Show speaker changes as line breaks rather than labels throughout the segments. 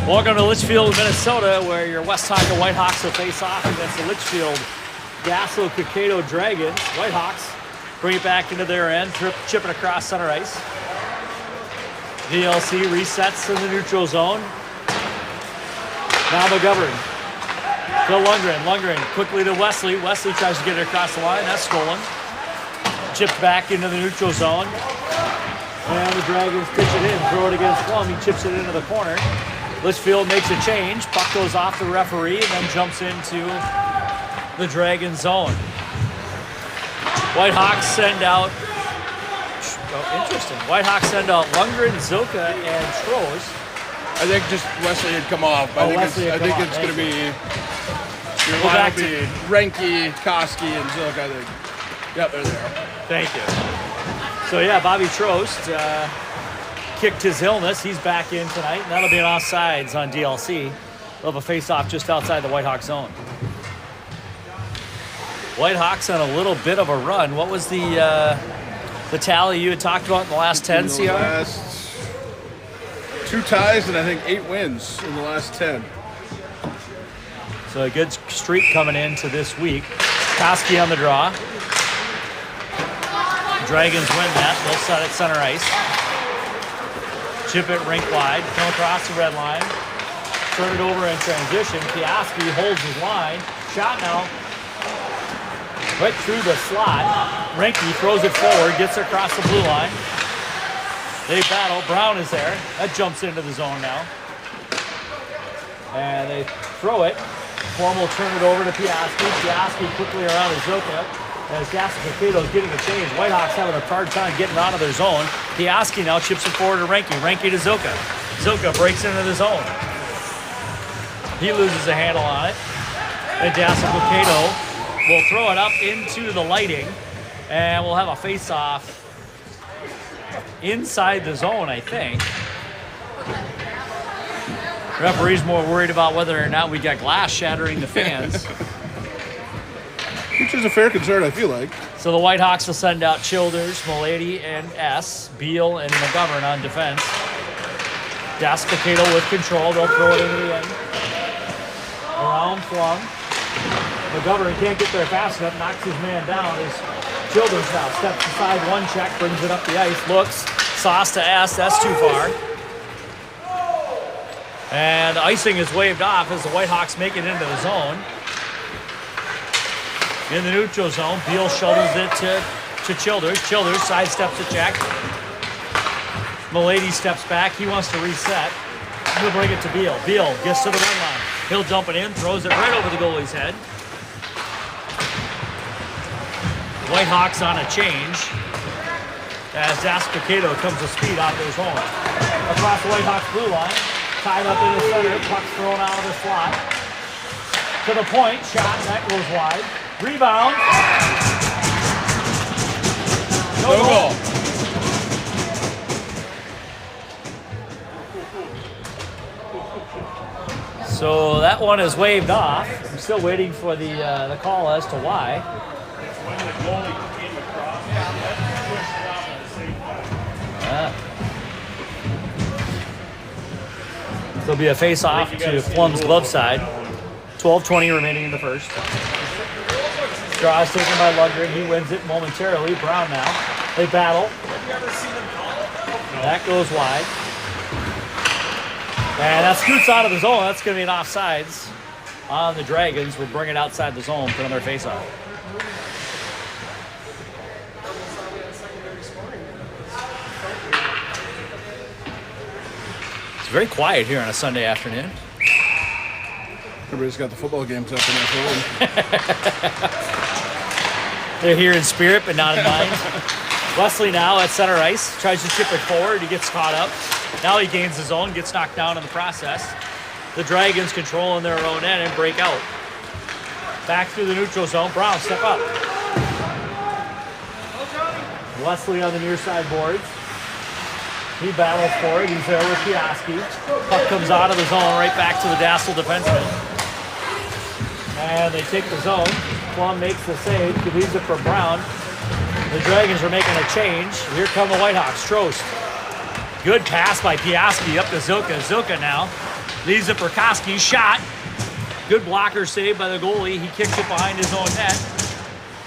Welcome to Litchfield, Minnesota, where your Westonka Whitehawks will face off against the Litchfield Gasso-Cicado Dragons. Whitehawks bring it back into their end, chipping across center ice. LDC resets in the neutral zone. Now McGovern. To Lundgren. Lundgren quickly to Wesley. Wesley tries to get it across the line. That's stolen. Chipped back into the neutral zone. And the Dragons pitch it in. Throw it against Plum. He chips it into the corner. Litchfield makes a change. Puck goes off the referee and then jumps into the Dragon zone. Whitehawks send out... Oh, interesting. Whitehawks send out Lundgren, Zoka, and Troz.
I think just Wesley had come off. I think it's going to be... Your line will be Renke, Koski, and Zook, I think. Yep, they're there.
Thank you. So, yeah, Bobby Trost kicked his illness. He's back in tonight, and that'll be an offsides on DLC. They'll have a face-off just outside the Whitehawks zone. Whitehawks on a little bit of a run. What was the tally you had talked about in the last 10, CR?
Last 2 ties and I think 8 wins in the last 10.
So a good streak coming into this week. Koski on the draw. Dragons win that. They'll set it center ice. Chip it rink wide. Come across the red line. Turn it over in transition. Piaski holds his line. Shot now. Right through the slot. Renke throws it forward. Gets it across the blue line. They battle. Brown is there. That jumps into the zone now. And they throw it. Plum will turn it over to Piaski. Piaski quickly around to Zoka. As Gasso-Cicado is getting a change. Whitehawks having a hard time getting out of their zone. Piaski now chips it forward to Renke. Renke to Zoka. Zoka breaks into the zone. He loses a handle on it. And Gasso-Cicado will throw it up into the lighting. And we'll have a face-off inside the zone, I think. Referee's more worried about whether or not we got glass shattering the fans.
Which is a fair concern, I feel like.
So the Whitehawks will send out Childers, Mulady, and S. Beal and McGovern on defense. Gasso-Cicado with control. They'll throw it into the end. Around Plum. McGovern can't get there fast enough. Knocks his man down. As Childers now steps aside one check, brings it up the ice, looks. Sauce to S. That's too far. And icing is waved off as the Whitehawks make it into the zone. In the neutral zone, Beal shovels it to Childers. Childers sidesteps the check. Mulady steps back. He wants to reset. He'll bring it to Beal. Beal gets to the run line. He'll dump it in, throws it right over the goalie's head. Whitehawks on a change as Gasso-Cicado comes to speed out of their zone. Across the Whitehawks blue line. Tied up in the center, puck's thrown out of the slot. To the point, shot, that goes wide. Rebound. No goal. So that one is waved off. I'm still waiting for the call as to why. There'll be a face-off to Plum's glove side. 12:20 remaining in the first. Draw is taken by Lundgren. He wins it momentarily. Brown now. They battle. That goes wide. And that scoots out of the zone. That's going to be an offsides on the Dragons. We'll bring it outside the zone for another face-off. It's very quiet here on a Sunday afternoon.
Everybody's got the football games up in their phone.
They're here in spirit, but not in mind. Wesley now at center ice. Tries to chip it forward. He gets caught up. Now he gains his own, gets knocked down in the process. The Dragons controlling their own end and break out. Back through the neutral zone. Brown, step up. Wesley on the near side boards. He battles for it. He's there with Piaski. Puck comes out of the zone right back to the Dassel defenseman. And they take the zone. Plum makes the save. He leaves it for Brown. The Dragons are making a change. Here come the Whitehawks. Trost. Good pass by Piaski up to Zoka. Zoka now Leaves it for Koski. Shot. Good blocker save by the goalie. He kicks it behind his own net.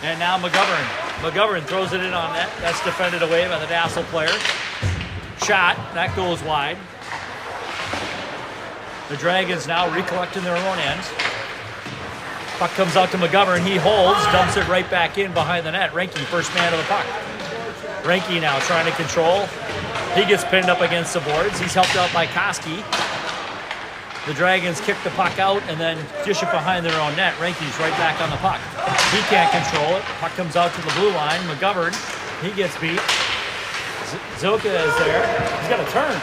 And now McGovern. McGovern throws it in on net. That's defended away by the Dassel player. Shot. That goes wide. The Dragons now recollecting their own end. Puck comes out to McGovern. He holds. Dumps it right back in behind the net. Renke, first man of the puck. Renke now trying to control. He gets pinned up against the boards. He's helped out by Koski. The Dragons kick the puck out and then dish it behind their own net. Renke's right back on the puck. He can't control it. Puck comes out to the blue line. McGovern, he gets beat. Zoka is there. He's got a turn.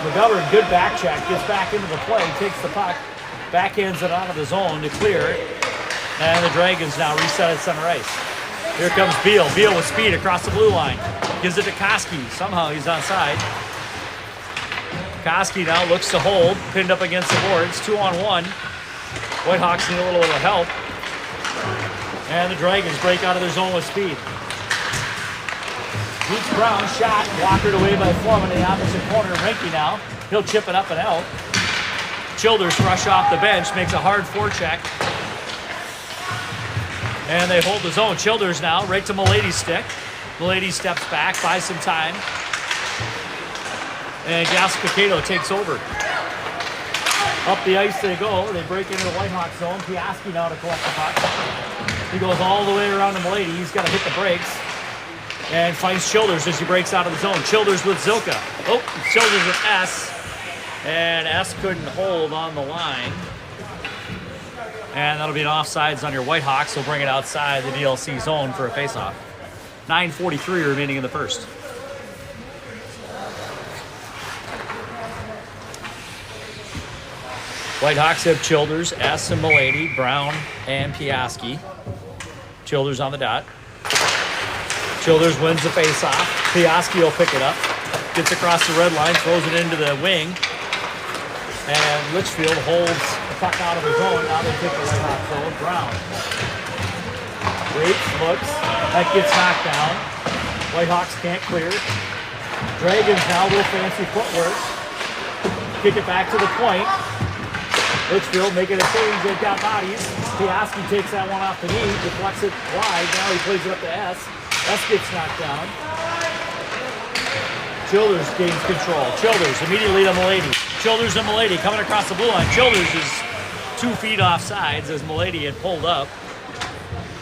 McGovern, good back check. Gets back into the play. Takes the puck. Backhands it out of the zone to clear it. And the Dragons now reset at center ice. Here comes Beal. Beal with speed across the blue line. Gives it to Koski. Somehow he's onside. Koski now looks to hold. Pinned up against the boards. 2-on-1. Whitehawks need a little bit of help. And the Dragons break out of their zone with speed. Beats Brown. Shot. Walkered away by Foreman in the opposite corner. Renke now. He'll chip it up and out. Childers rush off the bench. Makes a hard forecheck. And they hold the zone. Childers now right to Milady's stick. Milady steps back, buys some time. And Gaspicado takes over. Up the ice they go. They break into the Whitehawk zone. Piaski now to collect the puck. He goes all the way around to Milady. He's got to hit the brakes. And finds Childers as he breaks out of the zone. Childers with Zilka. Oh, Childers with S. And S couldn't hold on the line. And that'll be an offsides on your Whitehawks. They'll bring it outside the DLC zone for a faceoff. 9:43 remaining in the first. Whitehawks have Childers, S and Milady, Brown and Piaski. Childers on the dot. Childers wins the faceoff. Piaski will pick it up. Gets across the red line, throws it into the wing. And Litchfield holds the puck out of his own. Now they take the Whitehawks zone. Brown. Waits, looks. That gets knocked down. Whitehawks can't clear. Dragons now with fancy footwork. Kick it back to the point. Litchfield making a change. They've got bodies. Piaski takes that one off the knee. Deflects it wide. Now he plays it up to S. S gets knocked down. Childers gains control. Childers immediately to Milady. Childers and Milady coming across the blue line. Childers is 2 feet off sides as Milady had pulled up.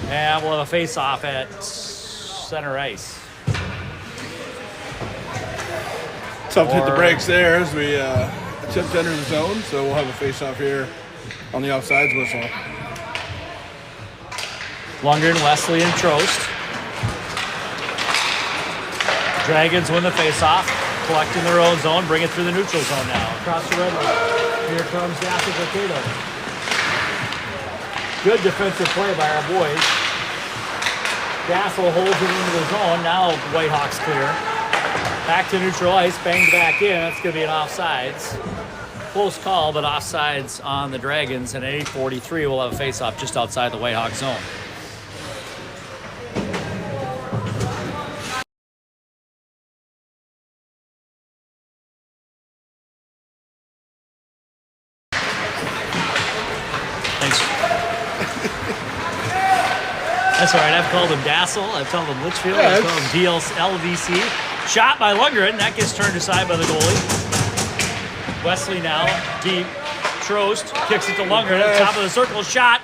And we'll have a face-off at center ice.
Tough to hit the brakes there as we attempt to enter the zone. So we'll have a face-off here on the offsides whistle.
Lundgren, Wesley, and Trost. Dragons win the face-off, collecting their own zone, bring it through the neutral zone now. Across the red line. Here comes Gaspicado. Good defensive play by our boys. Dassel holds it into the zone. Now Whitehawks clear. Back to neutral ice, banged back in. That's going to be an offsides. Close call, but offsides on the Dragons. And at 8:43, we'll have a face-off just outside the Whitehawk zone. That's all right. I've called him Dassel. I've called him Litchfield. I've called him LDC. Shot by Lundgren. That gets turned aside by the goalie. Wesley now deep. Trost kicks it to Lundgren at the top of the circle. Shot.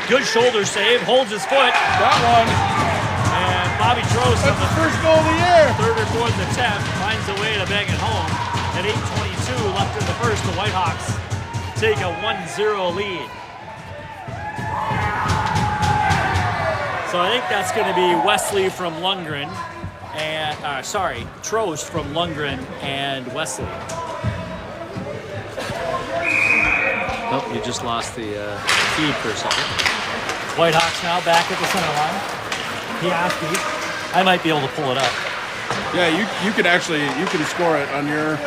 Good shoulder save. Holds his foot.
Got one.
And Bobby Trost.
That's the first goal of the year.
Third or fourth attempt. Finds a way to bang it home. At 8:22 left in the first, the Whitehawks take a 1-0 lead. So I think that's going to be Wesley from Lundgren and, Trost from Lundgren and Wesley. Oh, you just lost the feed for a second. Whitehawks now back at the center line. Piaski. I might be able to pull it up.
Yeah, you can score it on your...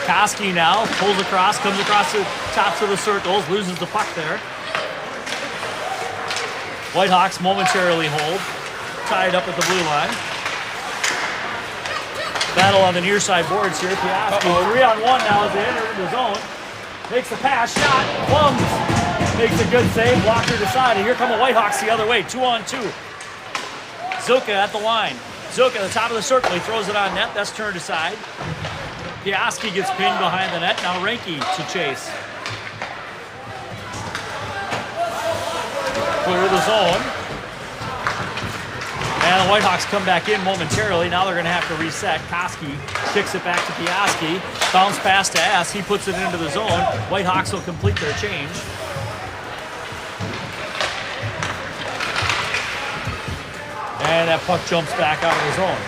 Koski now pulls across, comes across the tops of the circles, loses the puck there. Whitehawks momentarily hold, tied up at the blue line. Battle on the near side boards here. Piaski 3-on-1 now as they enter the zone. Makes the pass, shot, plums. Makes a good save, blocker to side. And here come the Whitehawks the other way, 2-on-2. Zilka at the line. Zilka at the top of the circle. He throws it on net. That's turned aside. Piaski gets pinned behind the net. Now Reinke to chase. Clear the zone. And the Whitehawks come back in momentarily. Now they're going to have to reset. Koski kicks it back to Piaski. Bounce pass to S. He puts it into the zone. Whitehawks will complete their change. And that puck jumps back out of the zone.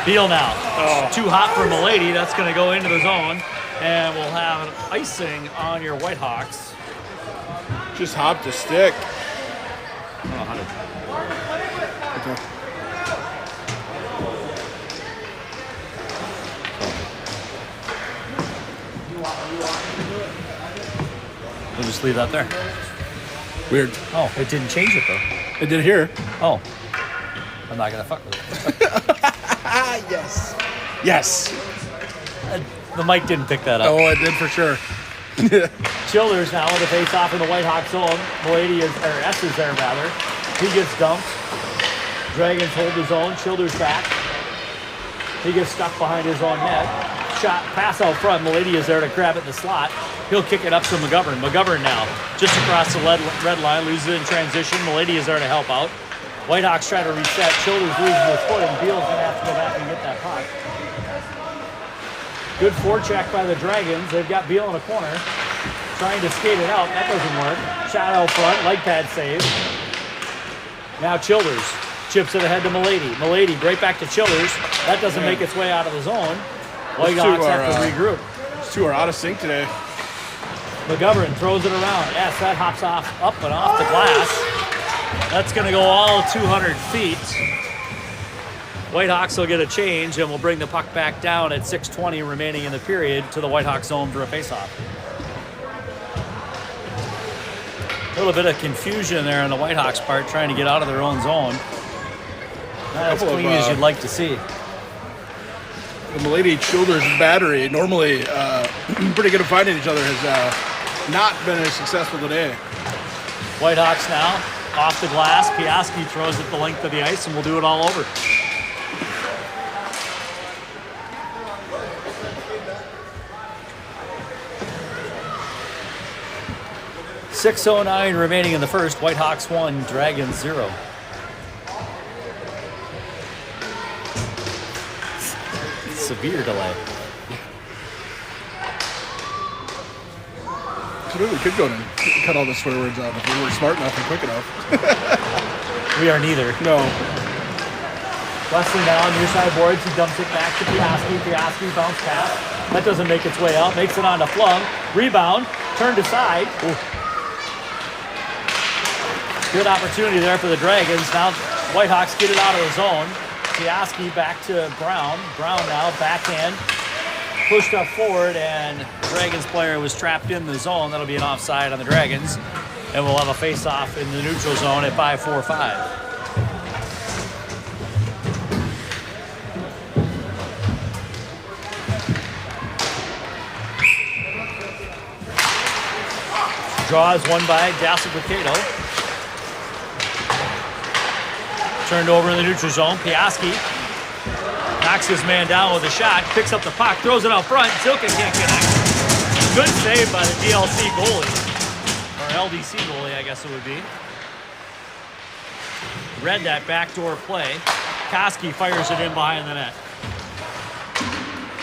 Beal now. Too hot for Milady. That's going to go into the zone. And we'll have an icing on your Whitehawks.
Just hopped a stick.
Okay. We'll just leave that there.
Weird.
Oh, it didn't change it though.
It did here.
Oh. I'm not going to fuck with it.
Yes. Yes.
The mic didn't pick that up.
Oh, it did for sure.
Childers now with a face off in the Whitehawk zone. Milady is, or S is there rather. He gets dumped. Dragons hold his own. Childers back. He gets stuck behind his own net. Shot, pass out front. Milady is there to grab it in the slot. He'll kick it up to McGovern. McGovern now just across the red line, loses it in transition. Milady is there to help out. Whitehawks try to reset. Childers loses his foot, and Beal's going to have to go back and get that puck. Good forecheck by the Dragons. They've got Beal in a corner, trying to skate it out. That doesn't work. Shot out front, leg pad save. Now Childers chips it ahead to Milady. Milady right back to Childers. That doesn't make its way out of the zone. Whitehawks have to regroup.
These two are out of sync today.
McGovern throws it around. Yes, that hops off up and off the glass. That's going to go all 200 feet. Whitehawks will get a change, and we'll bring the puck back down at 6:20 remaining in the period to the Whitehawks zone for a faceoff. A little bit of confusion there on the Whitehawks part, trying to get out of their own zone. Not as clean as you'd like to see.
The Milady Childers battery, normally pretty good at finding each other, has not been as successful today.
Whitehawks now off the glass. Piaski throws it the length of the ice, and we'll do it all over. .609 remaining in the first. Whitehawks 1, Dragons 0. Severe delay.
We could go and cut all the swear words out if we weren't smart enough and quick enough.
We are neither.
No.
Wesley now on near side boards. He dumps it back to Piaski. Piaski bounce pass. That doesn't make its way out. Makes it on to Flung. Rebound. Turned aside. Ooh. Good opportunity there for the Dragons. Now Whitehawks get it out of the zone. Piaski back to Brown. Brown now backhand. Pushed up forward, and the Dragons player was trapped in the zone. That'll be an offside on the Dragons. And we'll have a face-off in the neutral zone at 5:45. Draw is won by Dassel-Cato. Turned over in the neutral zone. Piaski knocks his man down with a shot, picks up the puck, throws it out front. Zilka can't connect. Good save by the DLC goalie, or LDC goalie, I guess it would be. Read that backdoor play. Koski fires it in behind the net.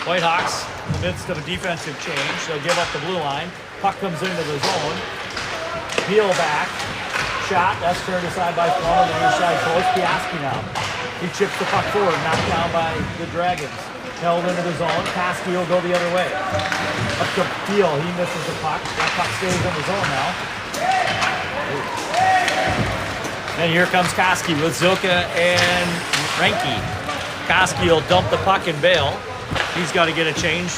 Whitehawks, in the midst of a defensive change, they'll give up the blue line. Puck comes into the zone. Peel back. Shot, that's turned aside by Flung on the near side post. Piaski now. He chips the puck forward, knocked down by the Dragons. Held into the zone. Koski will go the other way. Up to Peel, he misses the puck. That puck stays in the zone now. And here comes Koski with Zilka and Reinke. Koski will dump the puck and bail. He's got to get a change.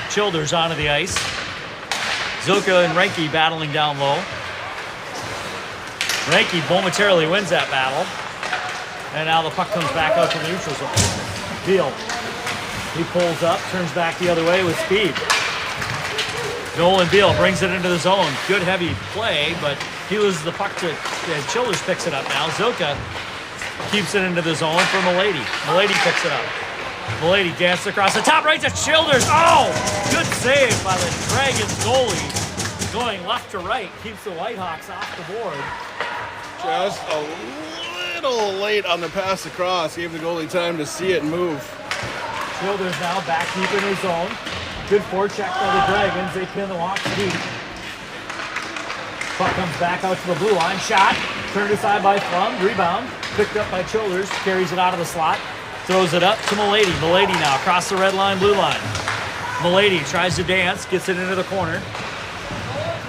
Childers onto the ice. Zilka and Reinke battling down low. Reinke momentarily wins that battle. And now the puck comes back out to the neutral zone. Beal. He pulls up, turns back the other way with speed. Nolan Beal brings it into the zone. Good heavy play, but he loses the puck to Childers picks it up now. Zilka keeps it into the zone for Milady. Milady picks it up. Milady dances across the top right to Childers. Oh, good save by the Dragons goalie. Going left to right, keeps the Whitehawks off the board.
Just a little late on the pass across. Gave the goalie time to see it and move.
Childers now back deep in his zone. Good forecheck by the Dragons. They pin the Hawks deep. Puck comes back out to the blue line. Shot. Turned aside by Flum. Rebound. Picked up by Childers. Carries it out of the slot. Throws it up to Milady. Milady now across the red line, blue line. Milady tries to dance. Gets it into the corner.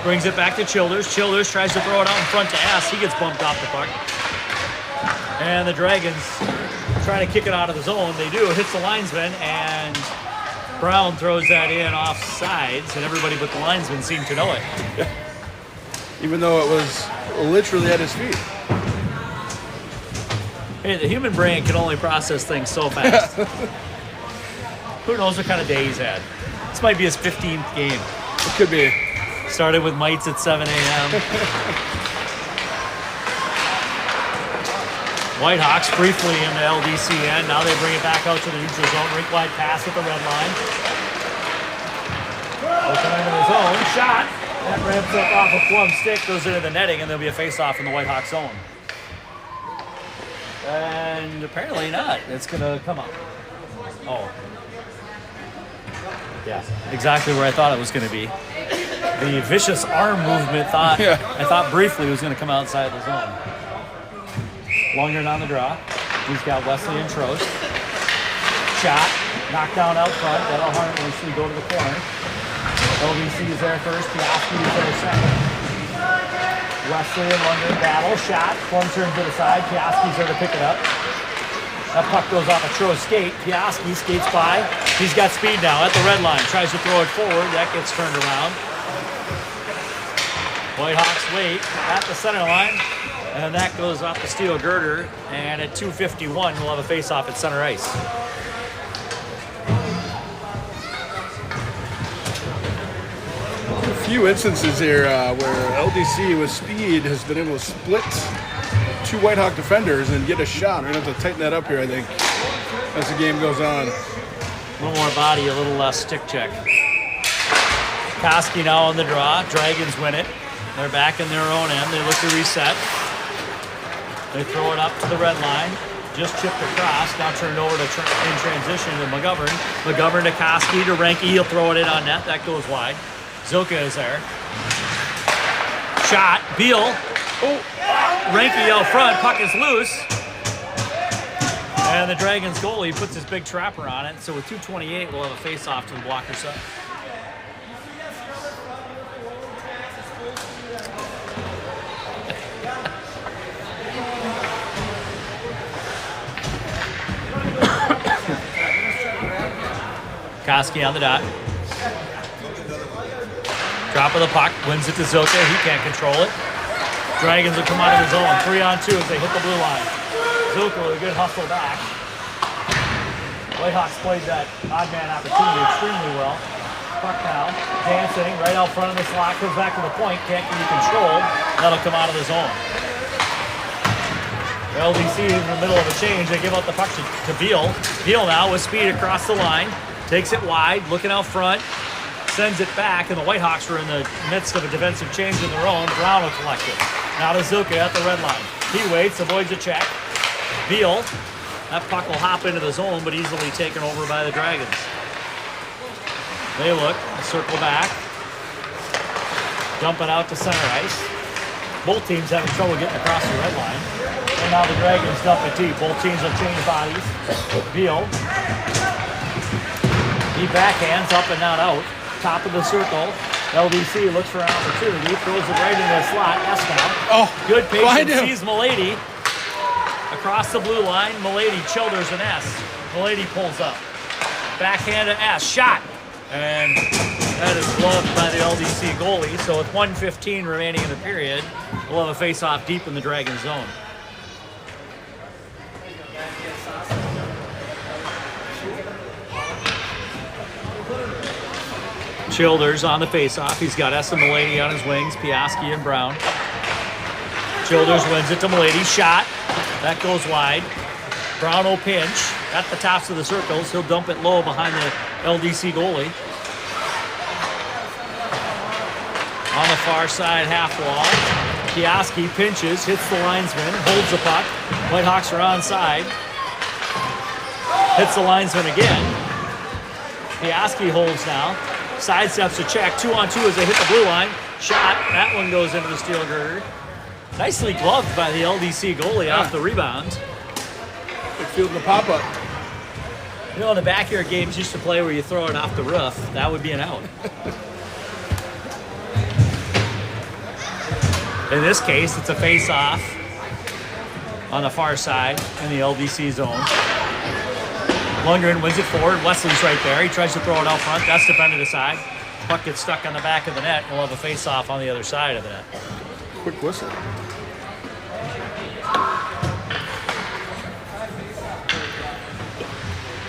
Brings it back to Childers. Childers tries to throw it out in front to S. He gets bumped off the puck. And the Dragons try to kick it out of the zone. They do. It hits the linesman, and Brown throws that in off sides, and everybody but the linesman seemed to know it.
Even though it was literally at his feet.
Hey, the human brain can only process things so fast. Who knows what kind of day he's had. This might be his 15th game.
It could be.
Started with mites at 7 a.m. Whitehawks briefly in the LDC end. Now they bring it back out to the neutral zone. Rink wide pass at the red line. Looking into the zone. Shot. That ramps up off a plum stick. Goes into the netting, and there'll be a face-off in the Whitehawks zone. And apparently not. It's going to come up. Oh. Yeah, exactly where I thought it was going to be. The vicious arm movement I thought briefly was going to come outside the zone. Lundgren on the draw. He's got Wesley and Trost. Shot. Knocked down out front. That'll harmlessly go to the corner. LDC is there first. Piaski is there second. Wesley and Lundgren battle. Shot. Plum turns to the side. Piaski's there to pick it up. That puck goes off a Trost skate. Piaski skates by. He's got speed now at the red line. Tries to throw it forward. That gets turned around. Whitehawks wait at the center line. And that goes off the steel girder, and at 2:51, we'll have a face-off at center ice.
A few instances here where LDC with speed has been able to split two Whitehawk defenders and get a shot. We're going to have to tighten that up here, I think, as the game goes on.
A little more body, a little less stick check. Koski now on the draw. Dragons win it. They're back in their own end. They look to reset. They throw it up to the red line. Just chipped across. Now turned over to in transition to McGovern. McGovern to Koski to Renke. He'll throw it in on net. That goes wide. Zilka is there. Shot. Beal. Oh. Renke out front. Puck is loose. And the Dragons goalie puts his big trapper on it. So with 2:28, we'll have a face-off to the blocker side. Koski on the dot. Drop of the puck, wins it to Zilka. He can't control it. Dragons will come out of the zone. 3-on-2 as they hit the blue line. Zilka with a good hustle back. Whitehawks played that odd man opportunity extremely well. Puck now, dancing right out front of the slot. Comes back to the point, can't be controlled. That'll come out of the zone. The LDC in the middle of a change. They give out the puck to Beal. Beal now with speed across the line. Takes it wide, looking out front, sends it back, and the Whitehawks are in the midst of a defensive change of their own. Brown will collect it. Now to Zilka at the red line. He waits, avoids a check. Beal, that puck will hop into the zone, but easily taken over by the Dragons. They look, circle back, dump it out to center ice. Both teams having trouble getting across the red line. And now the Dragons dump it deep. Both teams have changed bodies. Beal. He backhands up and not out. Top of the circle. LDC looks for an opportunity. Throws it right into the slot. Eskow.
Oh,
good patience. Sees Milady. Across the blue line. Milady, Childers, and S. Milady pulls up. Backhand to S. Shot. And that is gloved by the LDC goalie. So with 1:15 remaining in the period, we'll have a face-off deep in the Dragon zone. Childers on the faceoff. He's got S and Milady on his wings, Piaski and Brown. Childers wins it to Milady. Shot. That goes wide. Brown will pinch at the tops of the circles. He'll dump it low behind the LDC goalie. On the far side half wall. Piaski pinches, hits the linesman, holds the puck. Whitehawks are onside. Hits the linesman again. Piaski holds now. Sidesteps a check. 2-on-2 as they hit the blue line. Shot. That one goes into the steel girder. Nicely gloved by the LDC goalie off the rebound.
Good fielding the pop-up.
You know, in the backyard games used to play where you throw it off the roof. That would be an out. In this case, it's a face-off on the far side in the LDC zone. Lundgren wins it forward. Wesley's right there. He tries to throw it out front. That's defended aside. Puck gets stuck on the back of the net. We'll have a face-off on the other side of the net.
Quick whistle.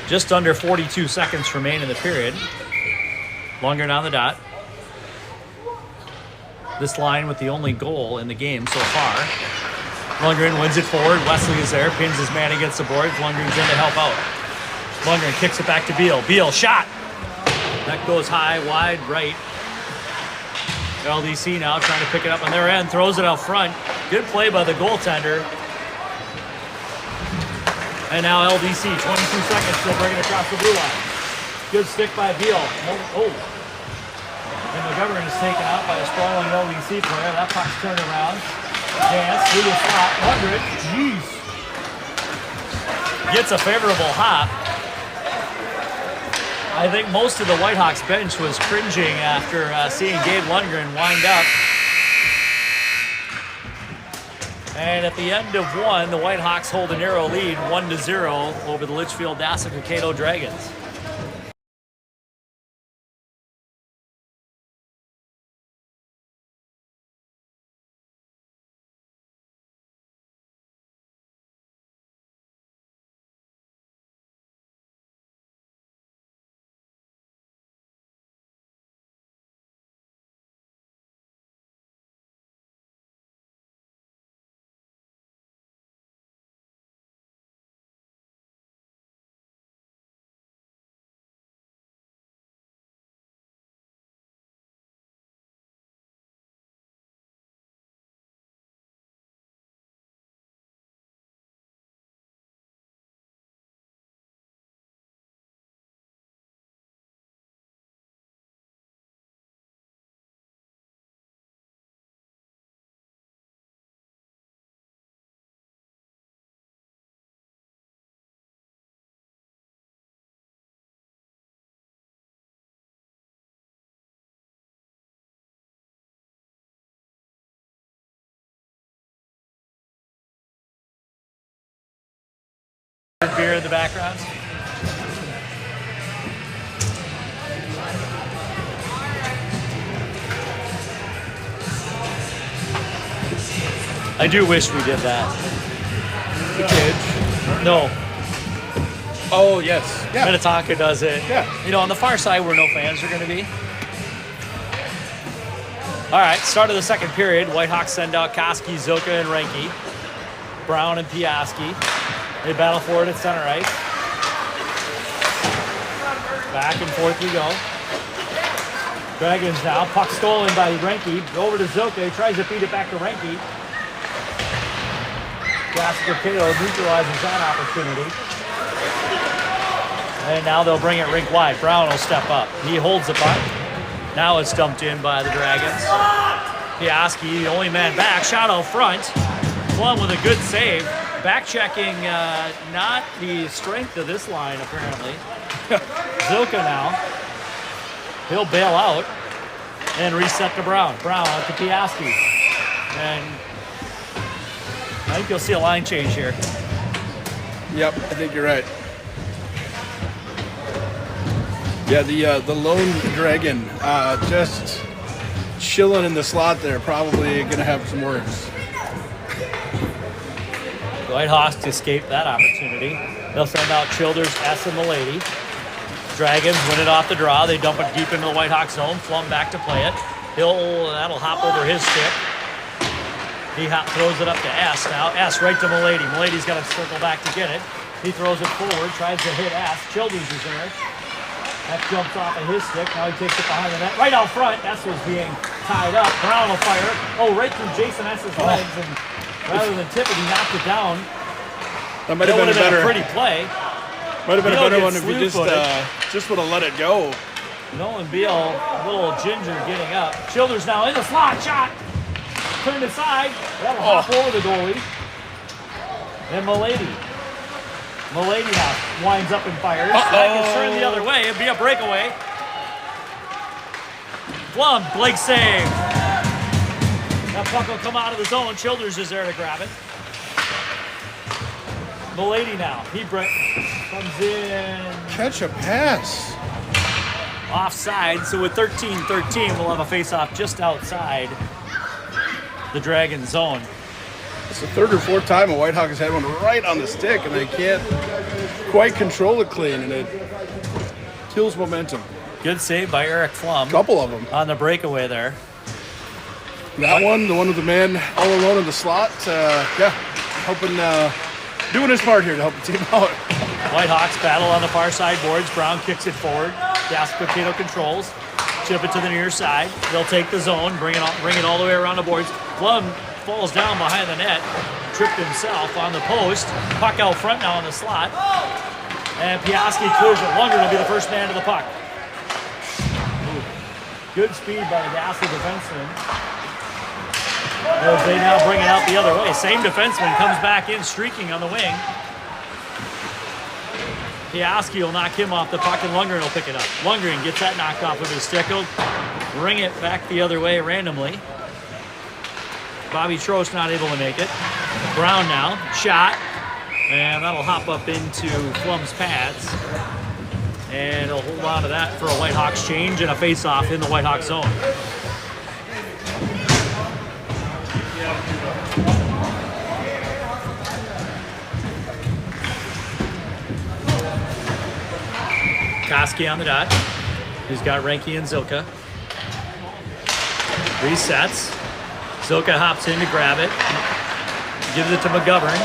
Just under 42 seconds remain in the period. Lundgren on the dot. This line with the only goal in the game so far. Lundgren wins it forward. Wesley is there. Pins his man against the boards. Lundgren's in to help out. Lundgren kicks it back to Beal. Beal shot. That goes high, wide, right. LDC now trying to pick it up on their end. Throws it out front. Good play by the goaltender. And now LDC, 22 seconds, still bringing it across the blue line. Good stick by Beal. Oh. And McGovern is taken out by a sprawling LDC player. That puck's turned around. Dance through the slot. 100. Jeez. Gets a favorable hop. I think most of the Whitehawks bench was cringing after seeing Gabe Lundgren wind up. And at the end of one, the Whitehawks hold a narrow lead, 1-0 over the Litchfield Dassel-Cato Dragons. Beer in the background. I do wish we did that.
The kids.
No.
Oh, yes. Yeah.
Minnetonka does it.
Yeah.
You know, on the far side where no fans are going to be. All right, start of the second period. Whitehawks send out Koski, Zoka, and Renke. Brown and Piaski. They battle forward at center ice. Back and forth we go. Dragons now. Puck stolen by Renke. Over to Zoka. He tries to feed it back to Renke. Dassel-Cato neutralizes that opportunity. And now they'll bring it rink wide. Brown will step up. He holds the puck. Now it's dumped in by the Dragons. Piaski, the only man back. Shot out front. One with a good save. Back checking, not the strength of this line, apparently. Zoka now. He'll bail out and reset to Brown. Brown out to Piaski. And I think you'll see a line change here.
Yep, I think you're right. Yeah, the lone Dragon just chilling in the slot there. Probably going to have some words. Whitehawks
escape that opportunity. They'll send out Childers, S, and Milady. Dragons win it off the draw. They dump it deep into the Whitehawks zone. Flum back to play it. That'll hop over his stick. He throws it up to S now. S right to Milady. Milady's got to circle back to get it. He throws it forward, tries to hit S. Childers is there. That jumps off of his stick. Now he takes it behind the net. Right out front. S was being tied up. Brown will fire it. Oh, right through Jason S.'s legs. And rather than tip it, he knocked it down.
That might have been a
pretty play.
Might have been a better one if he just would have let it go.
Nolan Beal, a little ginger getting up. Childers now in the slot. Shot. Turned aside. That'll hop over the goalie. And Milady now winds up and fires. That gets turned the other way. It'd be a breakaway. Flum, Blake save. That puck will come out of the zone. Childers is there to grab it. Milady now. He comes in.
Catch a pass.
Offside. So with 13-13, we'll have a face-off just outside the Dragon zone.
It's the third or fourth time a Whitehawk has had one right on the stick, and they can't quite control it clean, and it kills momentum.
Good save by Eric Flum.
Couple of them.
On the breakaway there.
That one, the one with the man all alone in the slot, helping, doing his part here to help the team out.
Whitehawks battle on the far side boards. Brown kicks it forward. Cato controls. Chip it to the near side. They'll take the zone, bring it all the way around the boards. Flum falls down behind the net, tripped himself on the post. Puck out front now in the slot. And Piaski clears it. Lunger will be the first man to the puck. Ooh. Good speed by the Gasly defenseman. As they now bring it out the other way. Same defenseman comes back in, streaking on the wing. Piaski will knock him off the puck, and Lundgren will pick it up. Lundgren gets that knocked off of his stick. He'll bring it back the other way randomly. Bobby Trost not able to make it. Brown now, shot, and that'll hop up into Flum's pads. And he'll hold on to that for a Whitehawks change and a face-off in the Whitehawks zone. Koski on the dot. He's got Ranky and Zilka. Resets. Zilka hops in to grab it. Gives it to McGovern.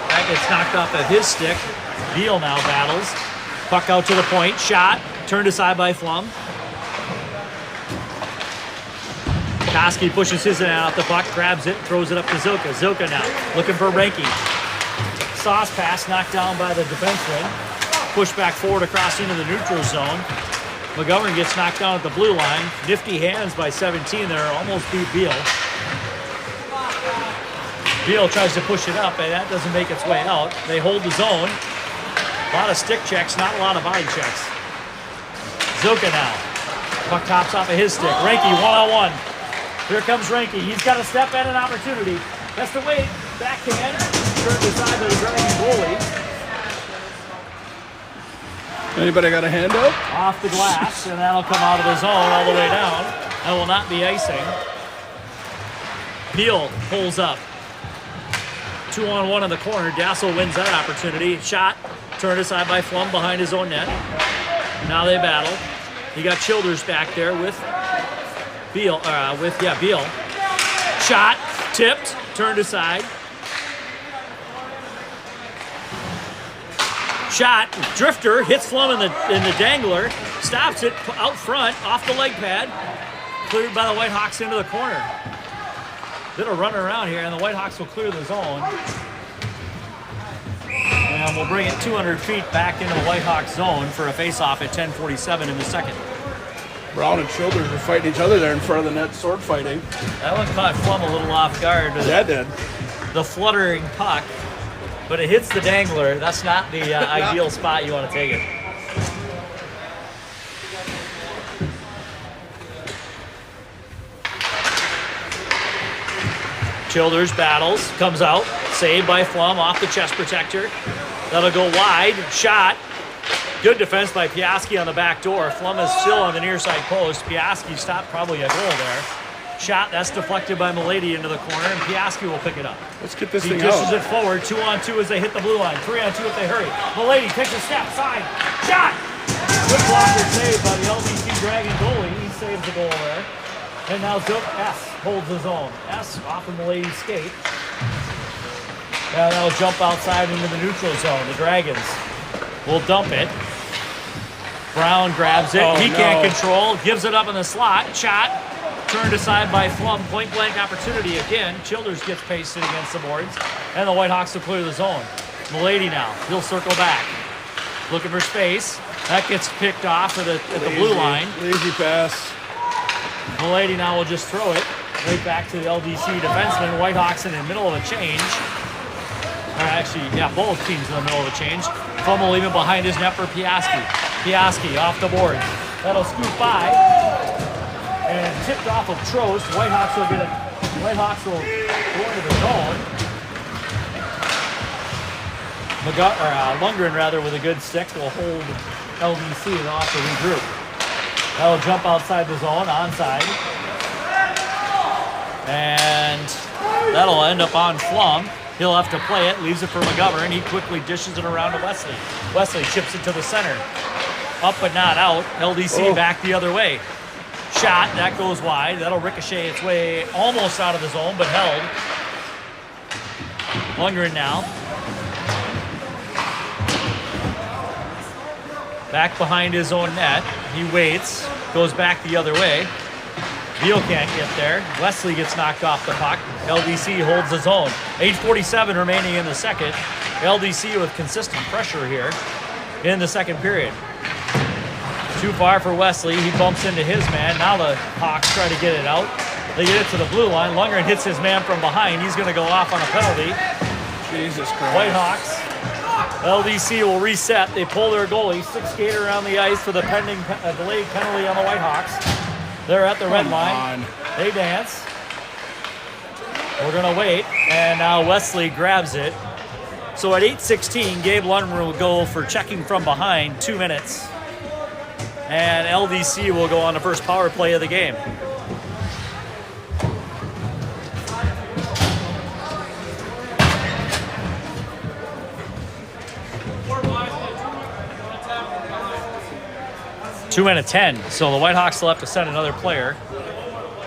That gets knocked off of his stick. Beal now battles. Puck out to the point. Shot. Turned aside by Flum. Koski pushes his hand off the puck. Grabs it. Throws it up to Zilka. Zilka now looking for Ranky. Sauce pass knocked down by the defenseman. Push back forward across into the neutral zone. McGovern gets knocked down at the blue line. Nifty hands by 17 there. Almost beat Beal. Beal tries to push it up, and that doesn't make its way out. They hold the zone. A lot of stick checks, not a lot of body checks. Zilka now. Puck tops off of his stick. Ranky one-on-one. Here comes Ranky. He's got a step and an opportunity. That's the way. Backhand. Turned aside by the Dragon goalie.
Anybody got a hand up?
Off the glass, and that'll come out of the zone all the way down. That will not be icing. Beal pulls up. 2-on-1 in the corner. Dassel wins that opportunity. Shot. Turned aside by Flum behind his own net. Now they battle. You got Childers back there with Beal. Beal. Shot. Tipped. Turned aside. Shot, drifter, hits Flum in the dangler, stops it out front, off the leg pad, cleared by the Whitehawks into the corner. Bit of run around here, and the Whitehawks will clear the zone. And we'll bring it 200 feet back into the Whitehawks zone for a face-off at 10:47 in the second.
Brown and Childers were fighting each other there in front of the net, sword fighting.
That one caught Flum a little off guard.
Yeah, it did.
The fluttering puck. But it hits the dangler. That's not the ideal spot you want to take it. Childers battles, comes out, saved by Flum off the chest protector. That'll go wide, shot. Good defense by Piaski on the back door. Flum is still on the near side post. Piaski stopped probably a goal there. Shot, that's deflected by Milady into the corner, and Piaski will pick it up.
Let's get this
He
thing
dishes
out.
it forward, 2-on-2 as they hit the blue line, 3-on-2 if they hurry. Milady takes a step, side, shot! Good blocker save by the LDC Dragon goalie. He saves the goal there. And now S holds his own. S off of Milady's skate. Now that'll jump outside into the neutral zone. The Dragons will dump it. Brown grabs it. He can't control. Gives it up in the slot. Shot. Turned aside by Flum. Point blank opportunity again. Childers gets pasted against the boards. And the Whitehawks will clear the zone. Milady now. He'll circle back. Looking for space. That gets picked off at the blue line.
Lazy pass.
Milady now will just throw it right back to the LDC defenseman. Whitehawks in the middle of a change. Or actually, yeah, both teams in the middle of a change. Fumble even behind his net for Piaski. Piaski off the board. That'll scoop by. And tipped off of Trost. Whitehawks will get it. Whitehawks will go into the zone. Lundgren, rather, with a good stick, will hold LDC and off to regroup. That'll jump outside the zone, onside. And that'll end up on Flum. He'll have to play it, leaves it for McGovern. He quickly dishes it around to Wesley. Wesley chips it to the center. Up but not out. LDC back the other way. Shot, that goes wide. That'll ricochet its way almost out of the zone, but held. Lundgren now. Back behind his own net. He waits, goes back the other way. Veal can't get there. Wesley gets knocked off the puck. LDC holds his own. 8:47 remaining in the second. LDC with consistent pressure here in the second period. Too far for Wesley. He bumps into his man. Now the Hawks try to get it out. They get it to the blue line. Lundgren hits his man from behind. He's going to go off on a penalty.
Jesus Christ.
Whitehawks. LDC will reset. They pull their goalie. 6 skater around the ice for the pending delayed penalty on the Whitehawks. They're at the red line. They dance. We're going to wait. And now Wesley grabs it. So at 8:16, Gabe Lundgren will go for checking from behind, 2 minutes. And LDC will go on the first power play of the game. Two and a 10, so the Whitehawks will have to send another player.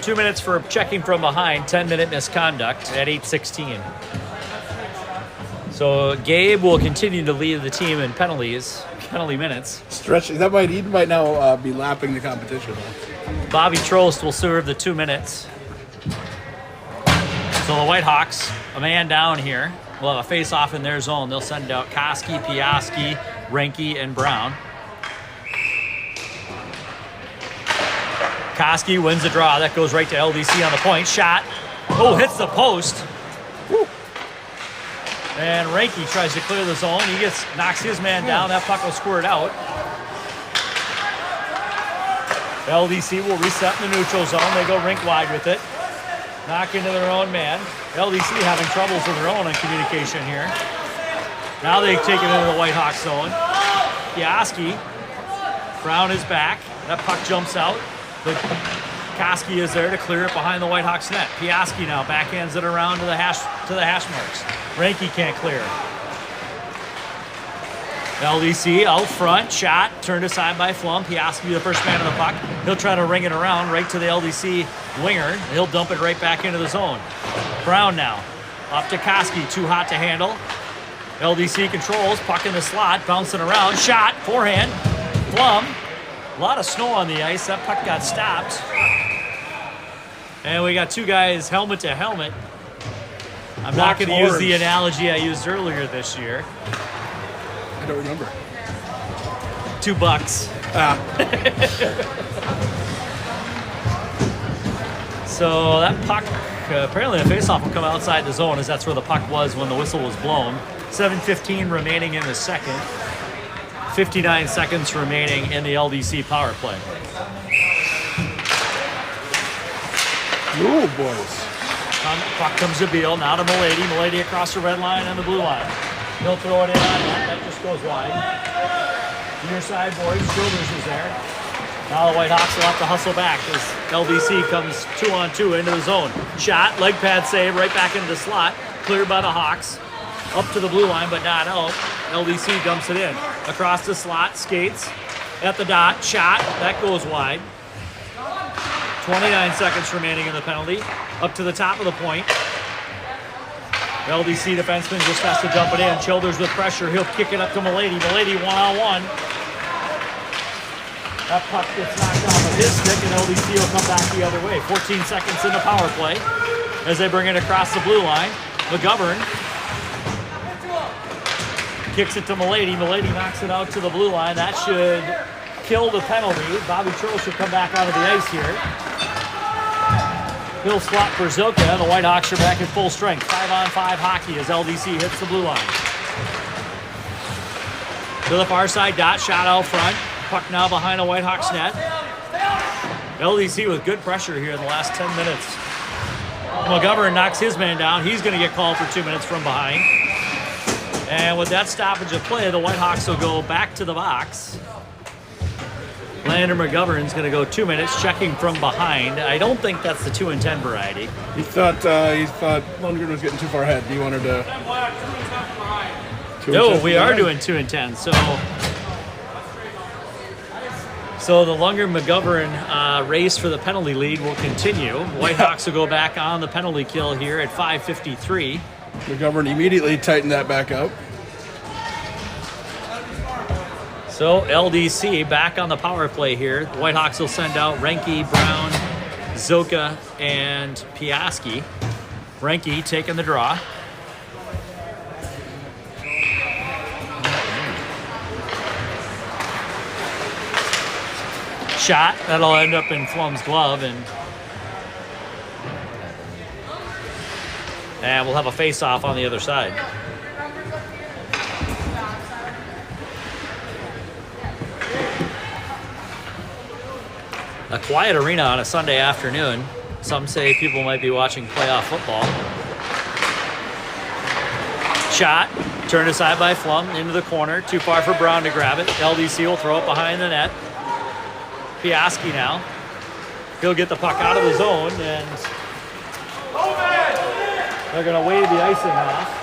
2 minutes for checking from behind, 10-minute misconduct at 8:16. So Gabe will continue to lead the team in penalty minutes.
Stretching. He might now be lapping the competition.
Bobby Trost will serve the 2 minutes. So the Whitehawks, a man down here, will have a face-off in their zone. They'll send out Koski, Piaski, Renke, and Brown. Koski wins the draw. That goes right to LDC on the point. Shot. Oh, hits the post. Woo. And Renke tries to clear the zone. He knocks his man down. That puck will squirt out. LDC will reset in the neutral zone. They go rink wide with it. Knock into their own man. LDC having troubles of their own on communication here. Now they take it into the Whitehawks zone. Piaski. Brown is back. That puck jumps out. But Koski is there to clear it behind the Whitehawks net. Piaski now backhands it around to the hash marks. Renke can't clear. LDC out front, shot, turned aside by Flum. Piaski the first man on the puck. He'll try to ring it around right to the LDC winger. He'll dump it right back into the zone. Brown now, up to Koski, too hot to handle. LDC controls, puck in the slot, bouncing around, shot, forehand, Flum. A lot of snow on the ice. That puck got stopped. And we got two guys helmet to helmet. I'm not going to use the analogy I used earlier this year.
I don't remember.
$2. So that puck, apparently the faceoff will come outside the zone as that's where the puck was when the whistle was blown. 7:15 remaining in the second. 59 seconds remaining in the LDC power play.
Ooh, boys.
Puck comes to Beal, now to Milady. Milady across the red line and the blue line. He'll throw it in on that. That just goes wide. Near side, boys. Childers is there. Now the Whitehawks will have to hustle back as LDC comes 2-on-2 into the zone. Shot, leg pad save, right back into the slot. Cleared by the Hawks. Up to the blue line, but not out. LDC dumps it in. Across the slot, skates. at the dot. Shot. That goes wide. 29 seconds remaining in the penalty. Up to the top of the point. LDC defenseman just has to dump it in. Childers with pressure. He'll kick it up to Milady. Milady one-on-one. That puck gets knocked off of his stick, and LDC will come back the other way. 14 seconds in the power play as they bring it across the blue line. McGovern kicks it to Milady. Milady knocks it out to the blue line. That should kill the penalty. Bobby Troll should come back onto the ice here. He'll swap for Zilka. The Whitehawks are back at full strength. 5-on-5 hockey as LDC hits the blue line. To the far side, dot shot out front. Puck now behind a Whitehawks net. LDC with good pressure here in the last 10 minutes. McGovern knocks his man down. He's going to get called for 2 minutes from behind. And with that stoppage of play, the Whitehawks will go back to the box. Lander McGovern's going to go 2 minutes, checking from behind. I don't think that's the 2 and 10 variety.
He thought Lundgren was getting too far ahead. He wanted to.
No, we are doing 2 and 10. So the Lundgren McGovern race for the penalty lead will continue. Whitehawks will go back on the penalty kill here at 5:53.
McGovern immediately tightened that back up.
So LDC back on the power play here. The Whitehawks will send out Renke, Brown, Zoka, and Piaski. Renke taking the draw. Shot. That'll end up in Flum's glove, and we'll have a face-off on the other side. A quiet arena on a Sunday afternoon. Some say people might be watching playoff football. Shot. Turned aside by Flum into the corner. Too far for Brown to grab it. LDC will throw it behind the net. Piaski now. He'll get the puck out of the zone, and they're going to wave the icing off.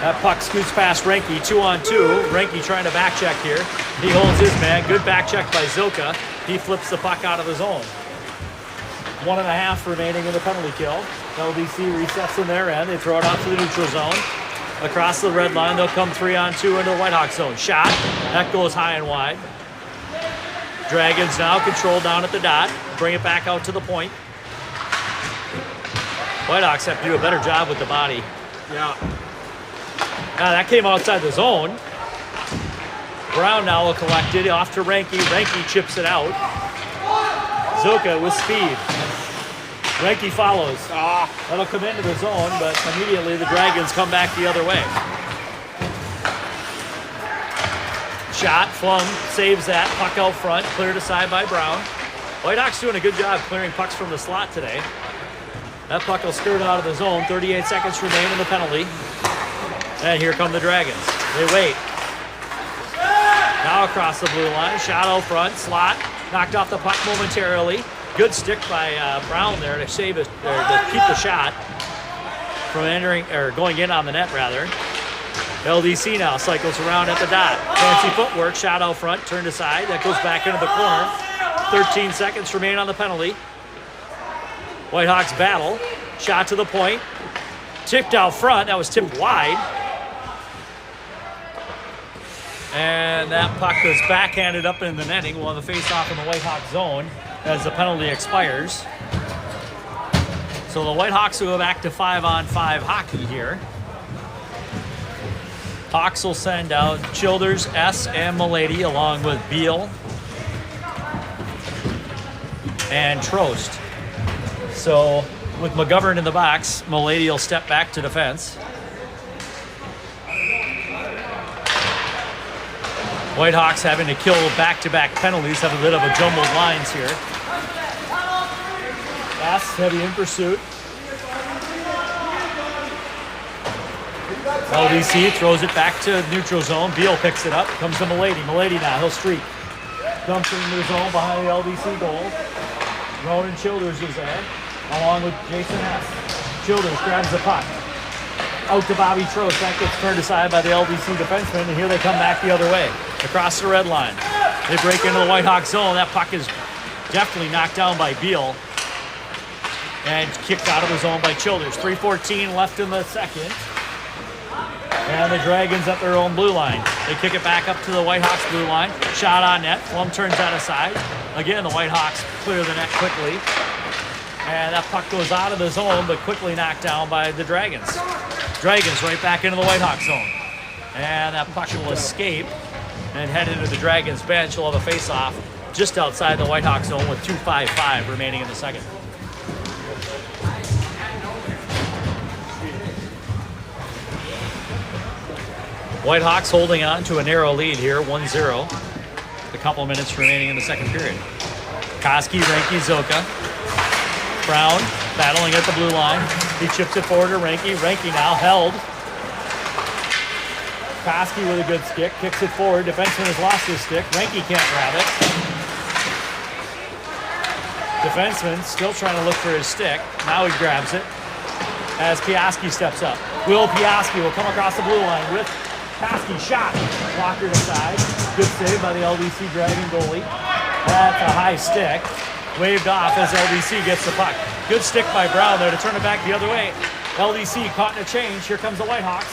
That puck scoots past Renke, 2-on-2. Renke trying to back check here. He holds his man. Good back check by Zilka. He flips the puck out of the zone. 1.5 remaining in the penalty kill. LDC resets in their end. They throw it out to the neutral zone. Across the red line, they'll come 3-on-2 into the Whitehawks zone. Shot. That goes high and wide. Dragons now control down at the dot. Bring it back out to the point. Whitehawks have to do a better job with the body.
Yeah.
Now that came outside the zone. Brown now will collect it off to Renke. Renke chips it out. Zoka with speed. Renke follows. That'll come into the zone, but immediately the Dragons come back the other way. Shot. Flum saves that. Puck out front. Cleared aside by Brown. Whitehawks doing a good job clearing pucks from the slot today. That puck will skirt out of the zone. 38 seconds remain in the penalty. And here come the Dragons. They wait. Now across the blue line. Shot out front. Slot. Knocked off the puck momentarily. Good stick by Brown there to save it, or to keep the shot from entering or going in on the net rather. LDC now cycles around at the dot. Fancy footwork. Shot out front. Turned aside. That goes back into the corner. 13 seconds remain on the penalty. Whitehawks battle. Shot to the point. Tipped out front. That was tipped wide. And that puck was backhanded up in the netting. We'll have a face-off in the Whitehawks zone as the penalty expires. So the Whitehawks will go back to 5-on-5 hockey here. Hawks will send out Childers, S, and Milady along with Beal and Trost. So with McGovern in the box, Milady will step back to defense. Whitehawks having to kill back-to-back penalties, have a bit of a jumbled lines here. S heavy in pursuit. LDC throws it back to neutral zone. Beal picks it up, comes to Milady. Milady now, he'll streak. Dumps into the zone behind the LDC goal. Ronan Childers is there, along with Jason S. Childers grabs the puck. Out to Bobby Trost. That gets turned aside by the LDC defenseman, and here they come back the other way, across the red line. They break into the Whitehawk zone. That puck is definitely knocked down by Beal and kicked out of the zone by Childers. 3:14 left in the second. And the Dragons at their own blue line. They kick it back up to the Whitehawks blue line. Shot on net. Plum turns that aside. Again, the Whitehawks clear the net quickly. And that puck goes out of the zone, but quickly knocked down by the Dragons. Dragons right back into the Whitehawk zone. And that puck will escape and head into the Dragons bench. We'll have a face-off just outside the Whitehawk zone with 2:55 remaining in the second. Whitehawks holding on to a narrow lead here, 1-0. A couple minutes remaining in the second period. Koski, Reinke, Zoka. Brown battling at the blue line. He chips it forward to Reinke. Reinke now held. Koski with a good stick, kicks it forward. Defenseman has lost his stick. Reinke can't grab it. Defenseman still trying to look for his stick. Now he grabs it as Piaski steps up. Will Piaski will come across the blue line with Koski. Shot. Blocked aside. Good save by the LDC Dragon goalie. That's a high stick. Waved off as LDC gets the puck. Good stick by Brown there to turn it back the other way. LDC caught in a change. Here comes the Whitehawks.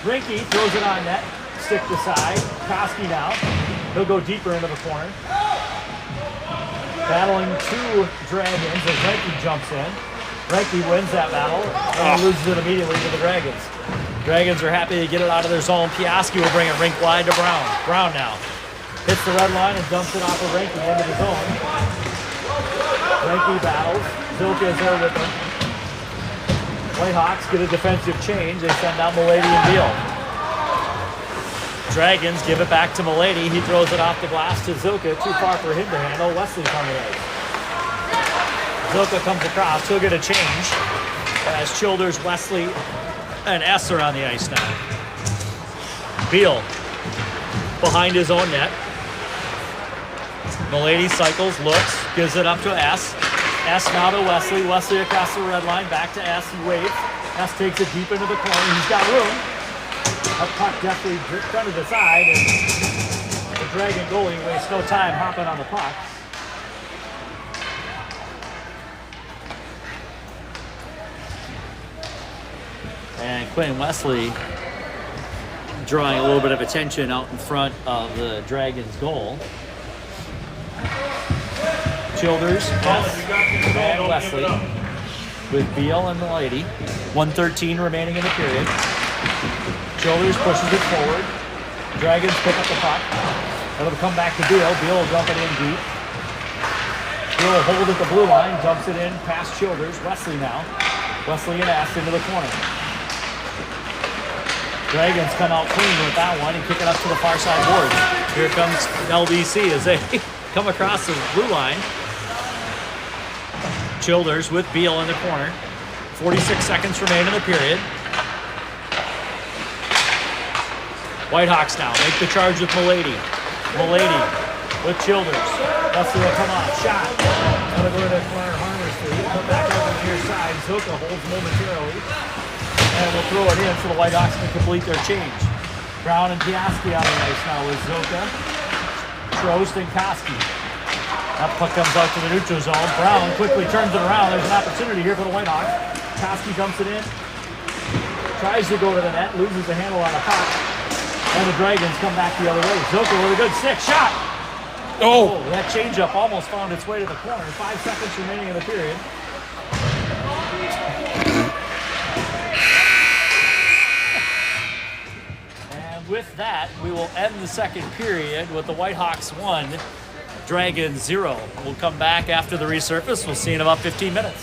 Reinke throws it on net. Stick aside. Koski now. He'll go deeper into the corner. Battling two Dragons as Reinke jumps in. Reinke wins that battle and loses it immediately to the Dragons. Dragons are happy to get it out of their zone. Piaski will bring it rink wide to Brown. Brown now hits the red line and dumps it off of Reinke into the zone. Reinke battles. Zilka is there with him. Whitehawks get a defensive change. They send out Milady and Beal. Dragons give it back to Milady. He throws it off the glass to Zilka. Too far for him to handle. Wesley's on the ice. Zilka comes across. He'll get a change as Childers, Wesley, and S are on the ice now. Beal behind his own net. Milady cycles, looks, gives it up to S. S now to Wesley. Wesley across the red line, back to S. He waits. S takes it deep into the corner. He's got room. That puck definitely front of the side, and the Dragon goalie wastes no time hopping on the puck. And Quinn Wesley drawing a little bit of attention out in front of the Dragons' goal. Childers, S, and Wesley with Beal and Milady. 1:13 remaining in the period. Childers pushes it forward. Dragons pick up the puck. It'll come back to Beal. Beal will dump it in deep. Beal will hold at the blue line, dumps it in past Childers. Wesley now. Wesley and S into the corner. Dragons come out clean with that one and kick it up to the far side boards. Here comes LDC as they come across the blue line. Childers with Beal in the corner. 46 seconds remain in the period. Whitehawks now make the charge with Milady. Milady with Childers. Wesley will come off. Shot. That'll go to the corner harmlessly. Come back over the near side. Zoka holds momentarily. And we'll throw it in so the Whitehawks can complete their change. Brown and Piaski on the ice now with Zoka, Trost, and Koski. That puck comes out to the neutral zone. Brown quickly turns it around. There's an opportunity here for the Whitehawks. Koski dumps it in. Tries to go to the net. Loses the handle on the puck. And the Dragons come back the other way. Zoka with a good stick shot. Oh, that changeup almost found its way to the corner. 5 seconds remaining in the period. With that, we will end the second period with the Whitehawks 1, Dragons 0. We'll come back after the resurface. We'll see you in about 15 minutes.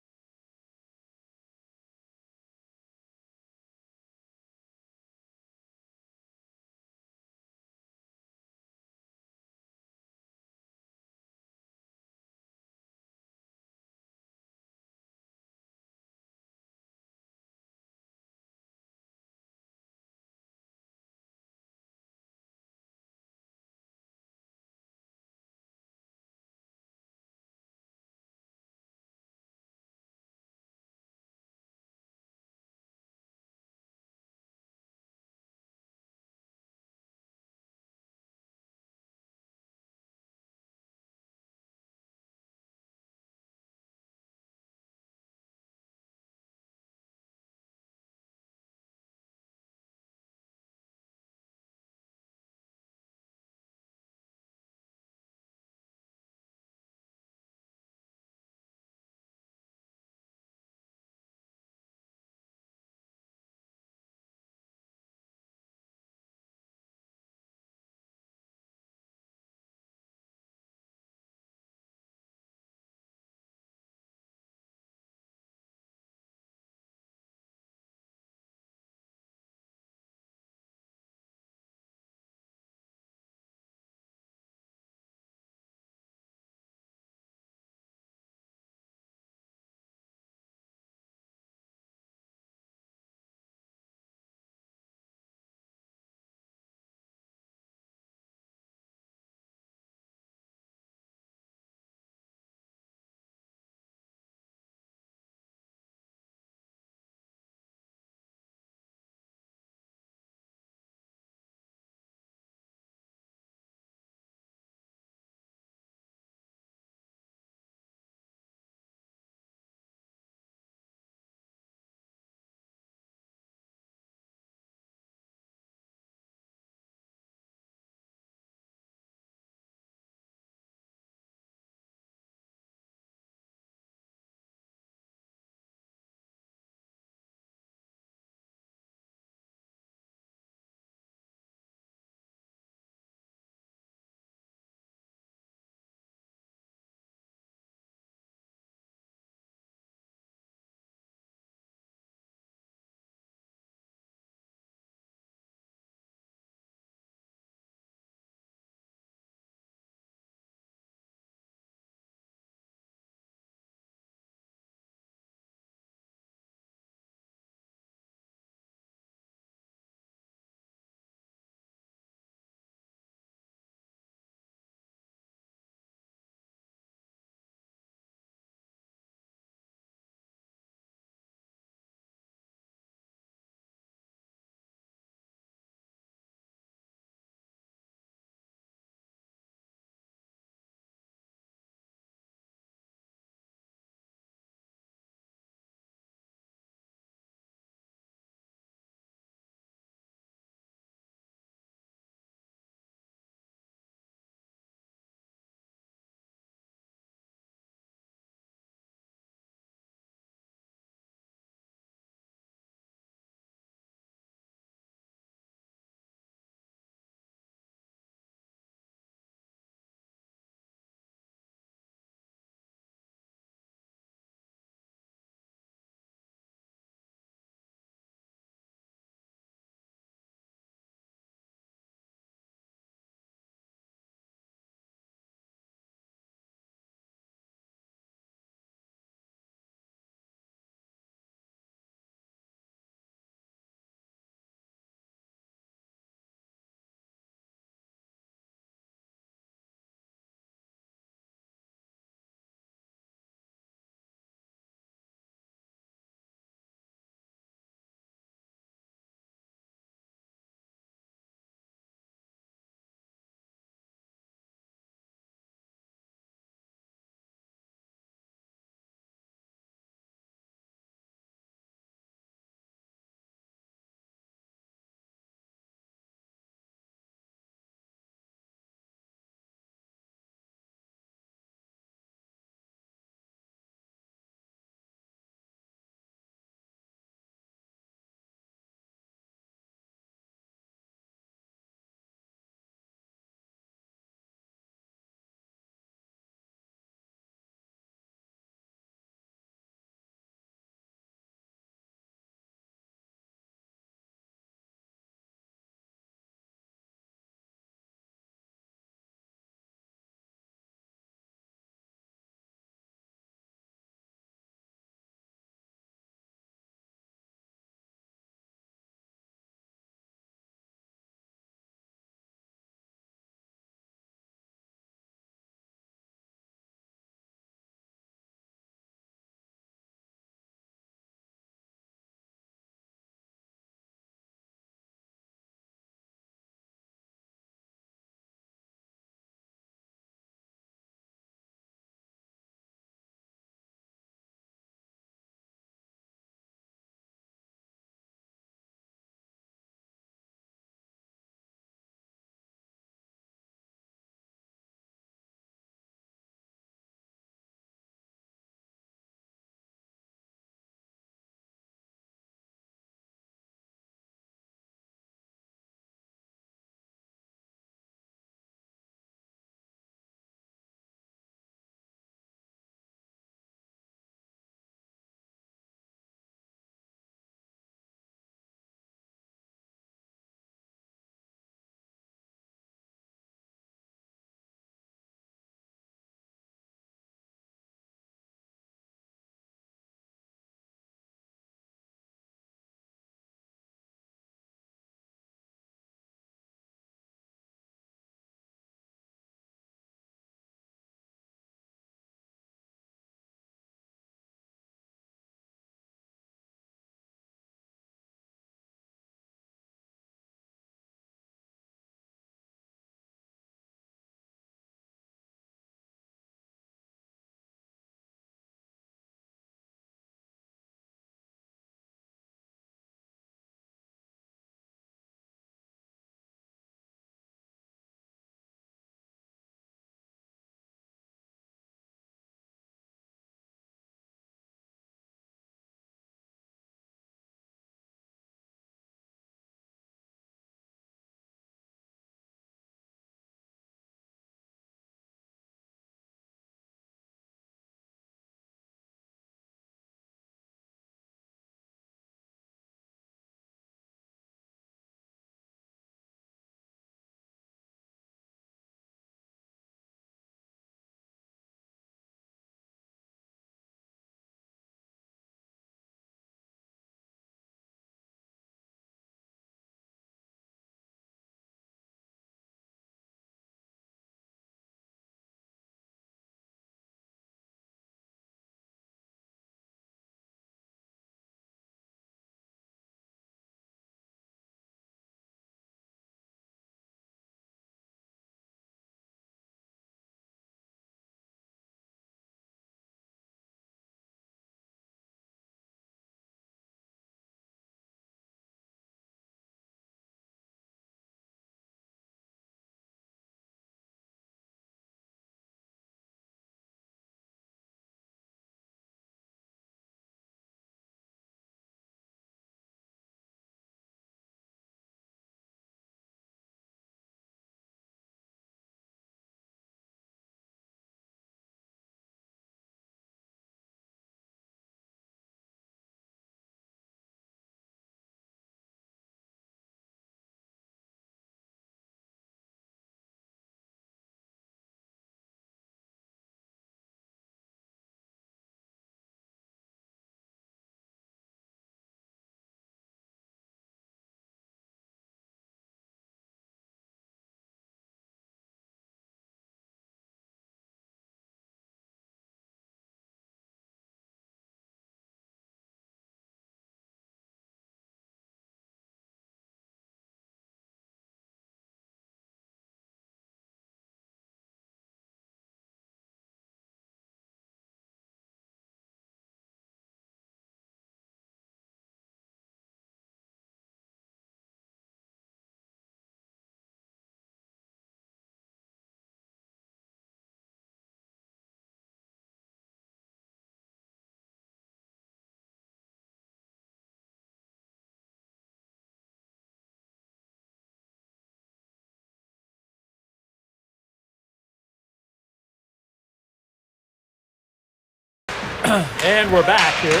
And we're back here.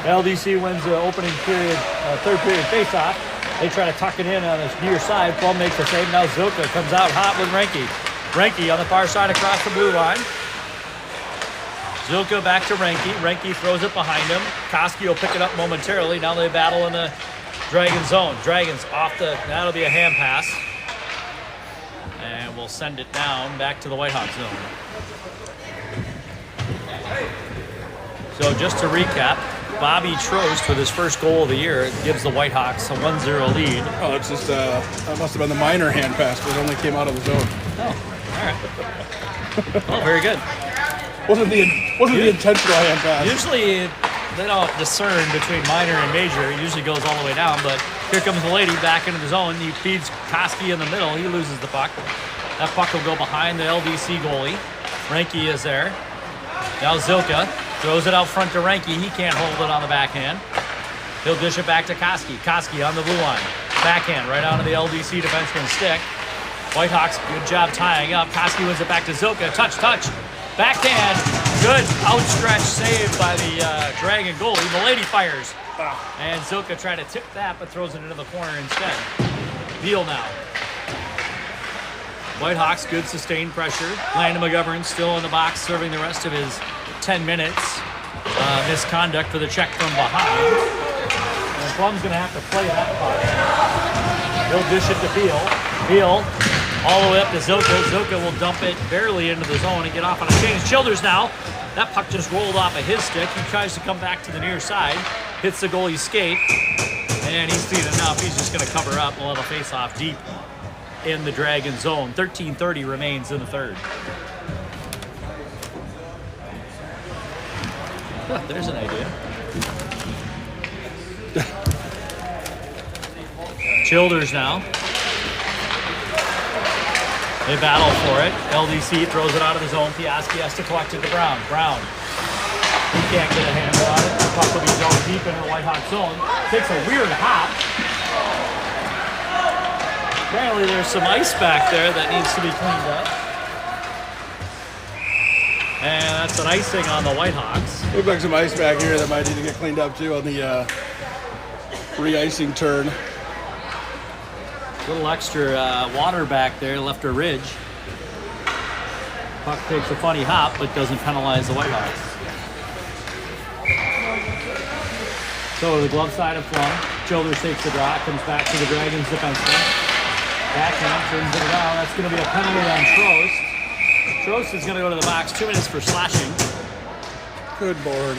LDC wins the opening period, third period faceoff. They try to tuck it in on his near side. Plum makes the save. Now Zilka comes out hot with Renke. Renke on the far side across the blue line. Zilka back to Renke. Renke throws it behind him. Koski will pick it up momentarily. Now they battle in the Dragon zone. Dragons off the, that'll be a hand pass. And we'll send it down back to the Whitehawk zone. So just to recap, Bobby Trost with his first goal of the year gives the Whitehawks a 1-0 lead.
Oh, it's just, that must have been the minor hand pass, but it only came out of the zone.
Oh, all right. Oh, very good.
Wasn't the intentional hand pass.
Usually they don't discern between minor and major. It usually goes all the way down, but here comes the lady back into the zone. He feeds Koski in the middle. He loses the puck. That puck will go behind the LDC goalie. Renke is there. Now Zilka throws it out front to Renke. He can't hold it on the backhand. He'll dish it back to Koski. Koski on the blue line. Backhand right onto the LDC defenseman's stick. Whitehawks, good job tying up. Koski wins it back to Zilka. Touch. Backhand. Good outstretched save by the Dragon goalie. The lady fires. And Zilka tried to tip that, but throws it into the corner instead. Beal now. Whitehawks, good sustained pressure. Landon McGovern still in the box, serving the rest of his 10 minutes. Misconduct for the check from behind. And Plum's going to have to play that puck. He'll dish it to Beal. Beal all the way up to Zilka. Zilka will dump it barely into the zone and get off on a change. Childers now. That puck just rolled off of his stick. He tries to come back to the near side. Hits the goalie's skate. And he's seen enough. He's just going to cover up. We'll have a face-off deep in the Dragon zone. 13:30 remains in the third. Huh, there's an idea. Childers now. They battle for it. LDC throws it out of the zone. Piaski has to collect it to Brown. Brown. He can't get a handle on it. The puck will be thrown deep into the Whitehawk zone. Takes a weird hop. Apparently there's some ice back there that needs to be cleaned up. And that's an icing on the Whitehawks.
Looks like some ice back here that might need to get cleaned up too on the re-icing turn.
A little extra water back there left a ridge. Puck takes a funny hop, but doesn't penalize the Whitehawks. So the glove side of Plum. Childers takes the draw, comes back to the Dragons defenseman. Backhand, turns it around. That's going to be a penalty on Trost. Trost is going to go to the box. 2 minutes for slashing.
Good board.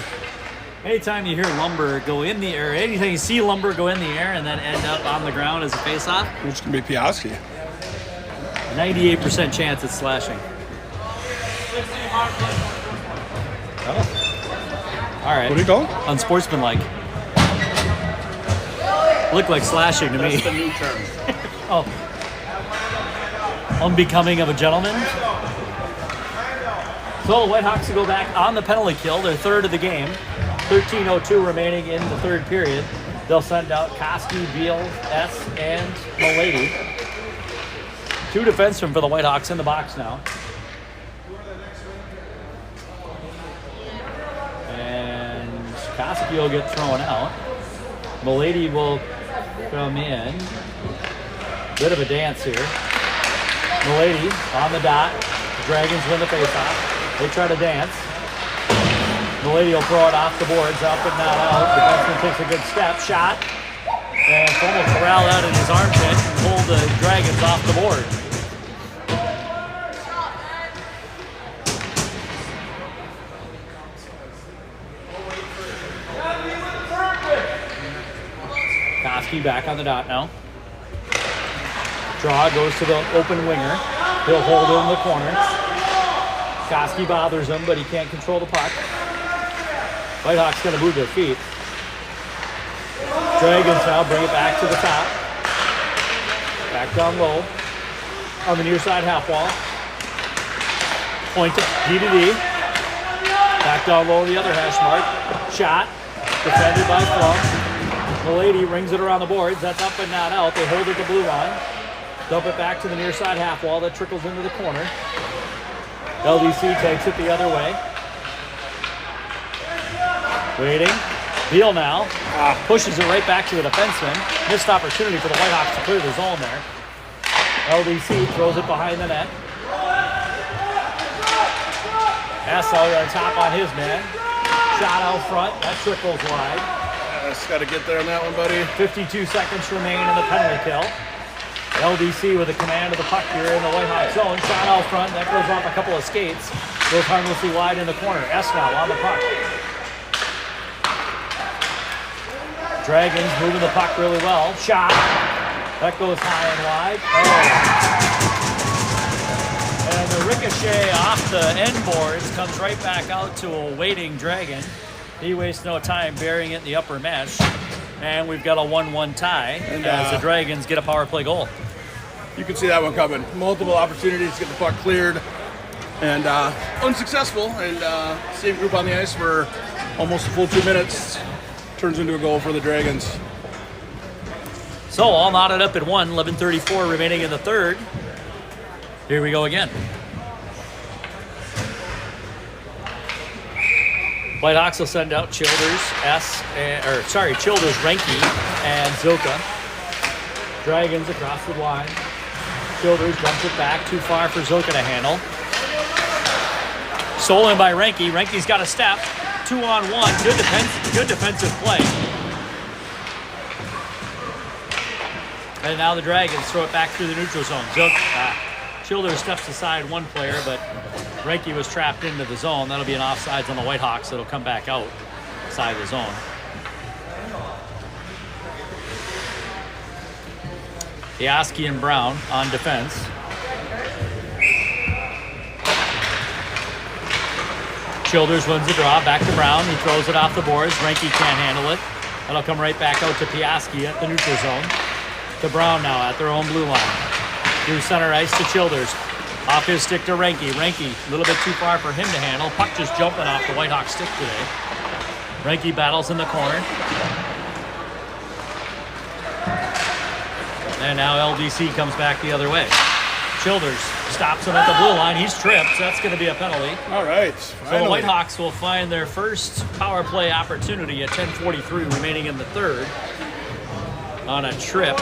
Anytime you hear Lumber go in the air, anytime you see Lumber go in the air and then end up on the ground as a face-off,
Which can be Piaski.
98% chance it's slashing. Oh. All right.
What do you call it?
Unsportsmanlike. Looked like slashing to me.
That's the new term.
Oh. Unbecoming of a gentleman. So the Whitehawks will go back on the penalty kill, their third of the game. 13:02 remaining in the third period. They'll send out Koski, Beal, S, and Milady. 2 defensemen for the Whitehawks in the box now. And Koski will get thrown out. Milady will come in. Bit of a dance here. Milady on the dot. Dragons win the faceoff. They try to dance. Milady will throw it off the boards, up and not out. The defenseman takes a good step, shot. And Plum will corral that in his armpit and pull the Dragons off the board. Koski back on the dot now. Draw goes to the open winger. He'll hold it in the corner. Koski bothers him, but he can't control the puck. Whitehawks going to move their feet. Dragons now bring it back to the top. Back down low. On the near side half wall. Point to D. Back down low the other hash mark. Shot. Defended by Plum. Milady rings it around the boards. That's up and not out. They hold it to blue line. Dump it back to the near side half wall. That trickles into the corner. LDC takes it the other way. Waiting. Beal now pushes it right back to the defenseman. Missed opportunity for the Whitehawks to clear the zone there. LDC throws it behind the net. Esso on top on his man. Shot out front. That trickles wide.
Just got to get there on that one, buddy.
52 seconds remain in the penalty kill. LDC with the command of the puck here in the Whitehawk zone. Shot out front. That goes off a couple of skates. Goes harmlessly wide in the corner. Esnell on the puck. Dragons moving the puck really well. Shot. That goes high and wide. Oh. And the ricochet off the end boards comes right back out to a waiting Dragon. He wastes no time burying it in the upper mesh. And we've got a 1-1 tie as the Dragons get a power play goal.
You can see that one coming. Multiple opportunities to get the puck cleared. And unsuccessful. And same group on the ice for almost a full 2 minutes. Turns into a goal for the Dragons.
So all knotted up at 11:34 remaining in the third. Here we go again. Whitehawks will send out Childers, Childers, Renke, and Zoka. Dragons across the line. Childers dumps it back, too far for Zoka to handle. Stolen by Renke. Renke's got a step. 2-on-1. Good defensive play. And now the Dragons throw it back through the neutral zone. Childers steps aside one player, but Renke was trapped into the zone. That'll be an offsides on the Whitehawks. It'll come back out side the zone. Yaski and Brown on defense. Childers wins the draw, back to Brown. He throws it off the boards. Renke can't handle it. That'll come right back out to Piaski at the neutral zone. To Brown now at their own blue line. Through center ice to Childers. Off his stick to Renke. Renke, a little bit too far for him to handle. Puck just jumping off the Whitehawk stick today. Renke battles in the corner. And now LDC comes back the other way. Childers stops him at the blue line. He's tripped. So that's going to be a penalty.
All right.
So the Whitehawks will find their first power play opportunity at 10:43 remaining in the third on a trip.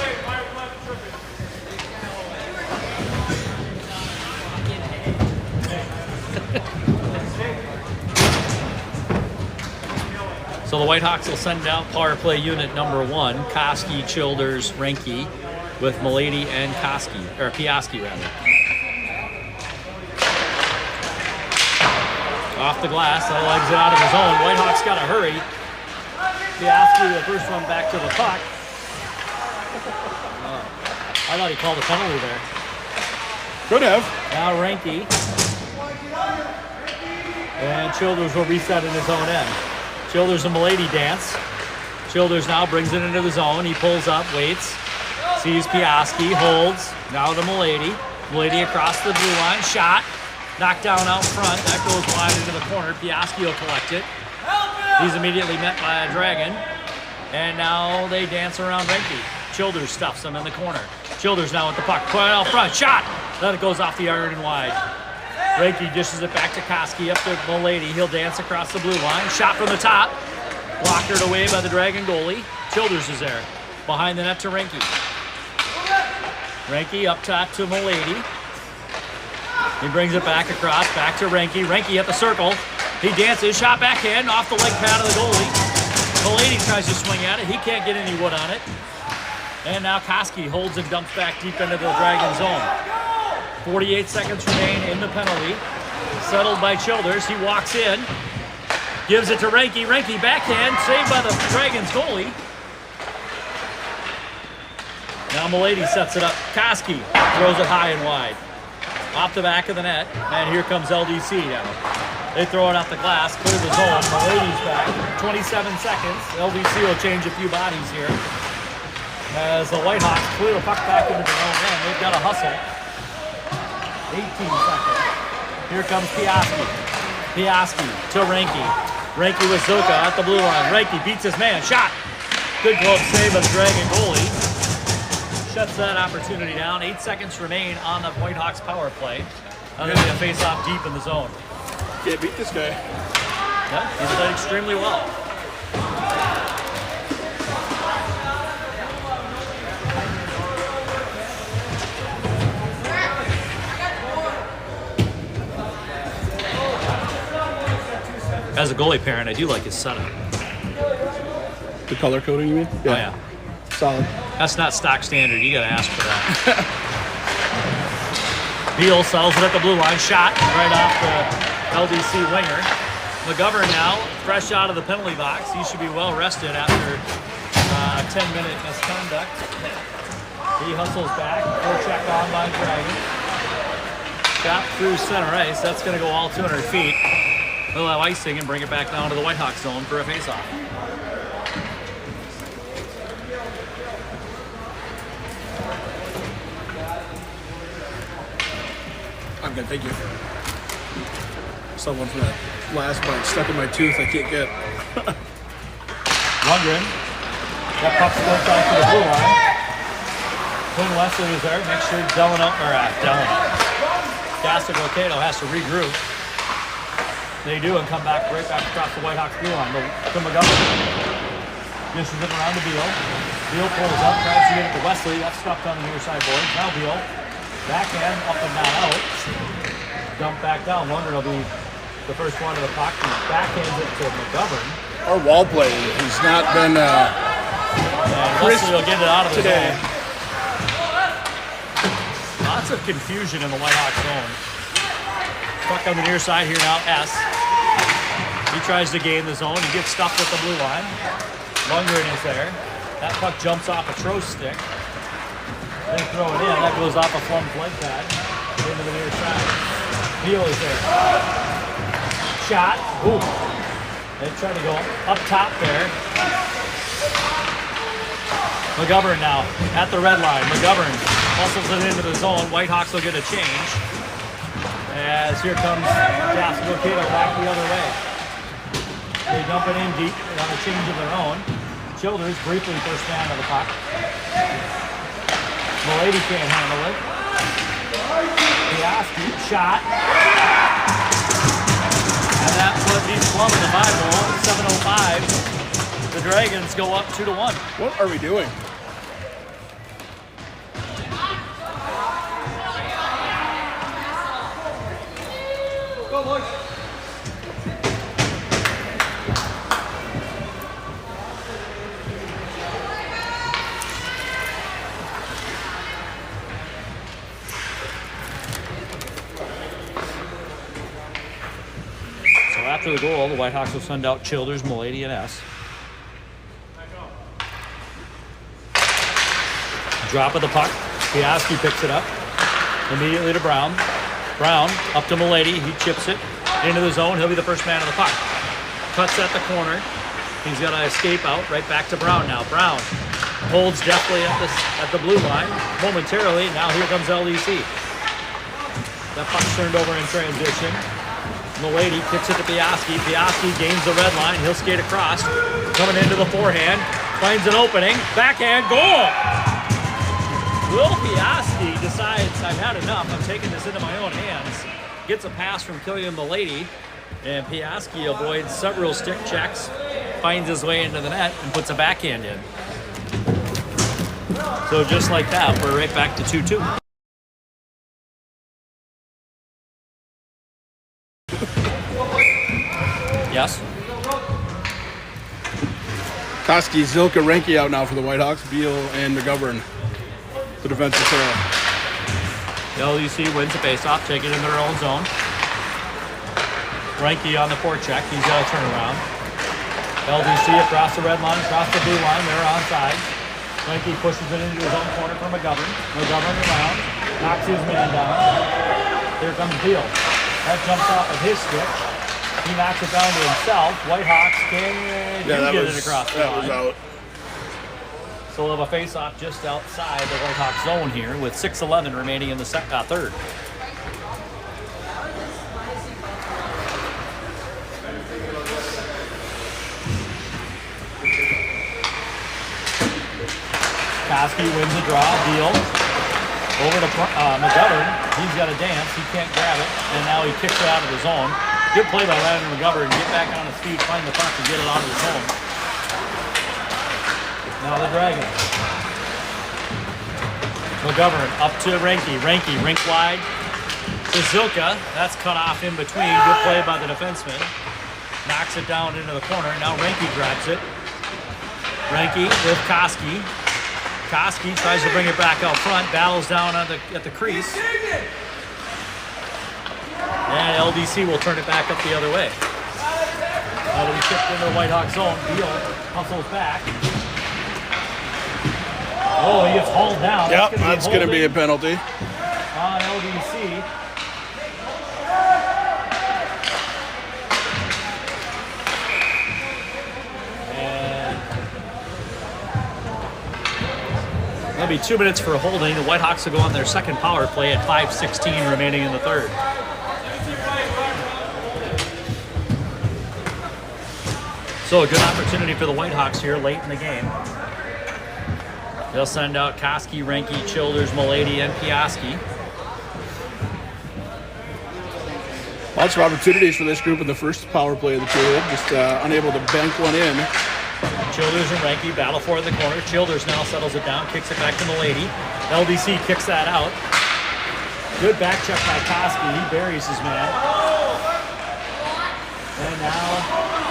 So the Whitehawks will send out power play unit number 1, Koski, Childers, Renke, with Milady and Koski, or Piaski rather. Off the glass, that'll exit out of his own. Whitehawks got to hurry. Piaski, the first one back to the puck. I thought he called a penalty there.
Could have.
Now Renke. And Childers will reset in his own end. Childers and Milady dance. Childers now brings it into the zone. He pulls up, waits. Sees Piaski, holds. Now to Milady. Milady across the blue line. Shot. Knocked down out front. That goes wide into the corner. Piaski will collect it. He's immediately met by a Dragon. And now they dance around Renke. Childers stuffs him in the corner. Childers now with the puck. Put it out front. Shot. Then it goes off the iron and wide. Renke dishes it back to Koski up to Milady. He'll dance across the blue line. Shot from the top. Blockered away by the Dragon goalie. Childers is there. Behind the net to Renke. Renke up top to Milady. He brings it back across, back to Renke. Renke at the circle. He dances, shot backhand off the leg pad of the goalie. Milady tries to swing at it. He can't get any wood on it. And now Koski holds and dumps back deep into the Dragon zone. 48 seconds remain in the penalty. Settled by Childers. He walks in. Gives it to Renke. Renke backhand. Saved by the Dragons goalie. Now Milady sets it up. Koski throws it high and wide. Off the back of the net. And here comes LDC now. They throw it off the glass. Clear the zone. Milady's back. 27 seconds. LDC will change a few bodies here. As the Whitehawks clear the puck back into their own end. They've got to hustle. 18 seconds. Here comes Piaski. Piaski to Renke. Renke with Zoka at the blue line. Renke beats his man. Shot. Good glove save of the Dragon goalie. Shuts that opportunity down. 8 seconds remain on the Whitehawks power play. Now they're going to face off deep in the zone.
Can't beat this guy.
Yeah, he's played extremely well. As a goalie parent, I do like his setup.
The color coding, you mean?
Oh, yeah.
Solid.
That's not stock standard. You got to ask for that. Beal sells it at the blue line. Shot right off the LDC winger. McGovern now, fresh out of the penalty box. He should be well rested after a 10-minute misconduct. He hustles back. Forecheck on by Dragon. Shot through center ice. That's going to go all 200 feet. They'll have icing and bring it back down to the Whitehawks zone for a faceoff.
I'm good, thank you. Someone from that last bite stuck in my tooth I can't get.
Lundgren. That puck splits out to the blue line. Quinn Wesley is there. Make sure Delano. Castigliato has to regroup. They do and come back right back across the Whitehawks blue line. To McGovern. Dishes it around to Beal. Beal pulls up, tries to get it to Wesley. That's stuffed on the near side boards. Now Beal. Backhand, up and not out. Dump back down. Lundgren will be the first one to the puck. He backhands it to McGovern.
Our wall play has not been
And Wesley will get it out of the
today.
zone. Lots of confusion in the Whitehawks zone. Puck on the near side here now, S. He tries to gain the zone. He gets stuffed at the blue line. Lundgren is there. That puck jumps off a throw stick. They throw it in. That goes off a flung leg pad into the near side. Beal is there. Shot. Ooh. They try to go up top there. McGovern now at the red line. McGovern muscles it into the zone. Whitehawks will get a change. As here comes Castigliato back the other way. They dump it in deep on a change of their own. Childers briefly first man of the puck. Milady can't handle it. Piaski, shot. And that put these plumb in the 5-goal, 7:05. The Dragons go up 2-1.
What are we doing?
Go, boys.
After the goal, the Whitehawks will send out Childers, Milady, and S. Drop of the puck. Piaski picks it up. Immediately to Brown. Brown up to Milady. He chips it into the zone. He'll be the first man of the puck. Cuts at the corner. He's got to escape out. Right back to Brown now. Brown holds deftly at the blue line momentarily. Now here comes LDC. That puck's turned over in transition. Milady kicks it to Piaski. Piaski gains the red line. He'll skate across. Coming into the forehand. Finds an opening. Backhand. Goal! Will Piaski decides, I've had enough. I'm taking this into my own hands. Gets a pass from Killian Milady. And Piaski avoids several stick checks. Finds his way into the net and puts a backhand in. So just like that, we're right back to 2-2. Yes.
Koski, Zilka, Renke out now for the Whitehawks. Beal and McGovern, the defensive pair.
LDC wins the faceoff, take it in their own zone. Renke on the forecheck. He's got to turn around. LDC across the red line, across the blue line. They're onside. Renke pushes it into his own corner for McGovern. McGovern around, knocks his man down. Here comes Beal. That jumps off of his stick. He knocks it down to himself. Whitehawks can get it across the line.
That was out.
So we'll have a face-off just outside the Whitehawks zone here with 6:11 remaining in the third. Koski wins the draw. Beal over to McGovern. He's got a dance. He can't grab it. And now he kicks it out of the zone. Good play by Landon McGovern. Get back on his feet, find the puck, and get it out of the zone. Now the Dragons. McGovern up to Renke. Renke, rink wide to Zilka. That's cut off in between. Good play by the defenseman. knocks it down into the corner. Now Reinke grabs it. Reinke with Koski. Koski tries to bring it back out front, battles down at the crease. And LDC will turn it back up the other way. Now that he chipped into the Whitehawk zone, Beal hustles back. Oh, he gets hauled down.
Yep, that's going to be a penalty.
On LDC. And that'll be 2 minutes for holding. The Whitehawks will go on their second power play at 5:16 remaining in the third. So a good opportunity for the Whitehawks here late in the game. They'll send out Koski, Reinke, Childers, Milady, and Piaski.
Lots of opportunities for this group in the first power play of the period. Just unable to bank one in.
Childers and Reinke battle for it in the corner. Childers now settles it down, kicks it back to Milady. LDC kicks that out. Good back check by Koski. He buries his man. And now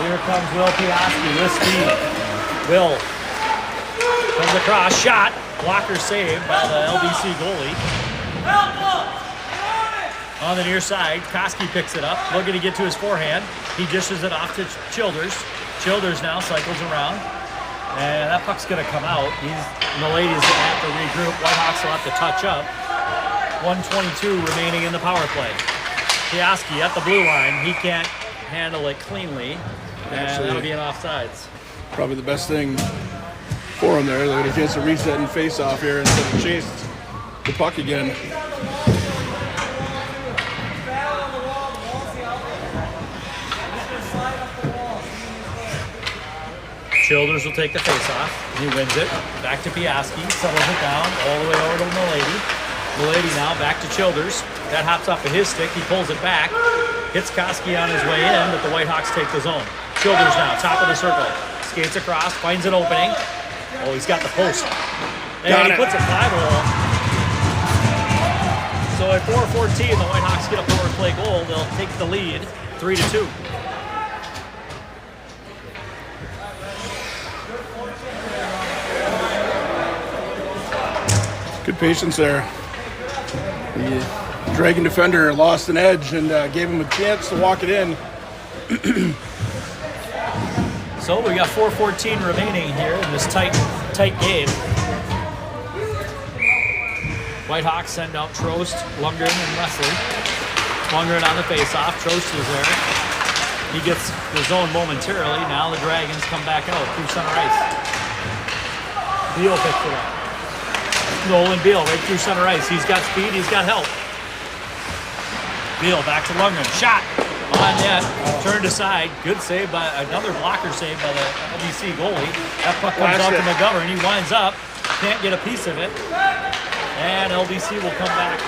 here comes Will Piaski with speed. Will comes across, shot, blocker saved by the LDC goalie. On the near side, Koski picks it up, looking to get to his forehand. He dishes it off to Childers. Childers now cycles around, and that puck's going to come out. Milady's going to have to regroup. Whitehawks will have to touch up. 1:22 remaining in the power play. Piaski at the blue line. He can't handle it cleanly, and that'll be an offsides.
Probably the best thing for him there. They get a chance to reset and face off here instead of chase the puck again.
Childers will take the face-off. He wins it. Back to Piaski. Settles it down all the way over to Milady. Milady now back to Childers. That hops off of his stick. He pulls it back. Hits Koski on his way in, but the Whitehawks take the zone. Childers now, top of the circle. Skates across, finds an opening. Oh, he's got the post. And he puts it 5-0. So at 4:14, the Whitehawks get a power play goal. They'll take the lead, 3-2.
Good patience there. The Dragon defender lost an edge and gave him a chance to walk it in.
So we got 4:14 remaining here in this tight game. Whitehawks send out Trost, Lundgren, and Wesley. Lundgren on the face-off. Trost is there. He gets the zone momentarily. Now the Dragons come back out through center ice. Beal picks it up. Nolan Beal right through center ice. He's got speed. He's got help. Beal back to Lundgren. Shot on net. Turned aside. Good save by another blocker save by the LDC goalie. That puck comes out to McGovern. He winds up. Can't get a piece of it. And LDC will come back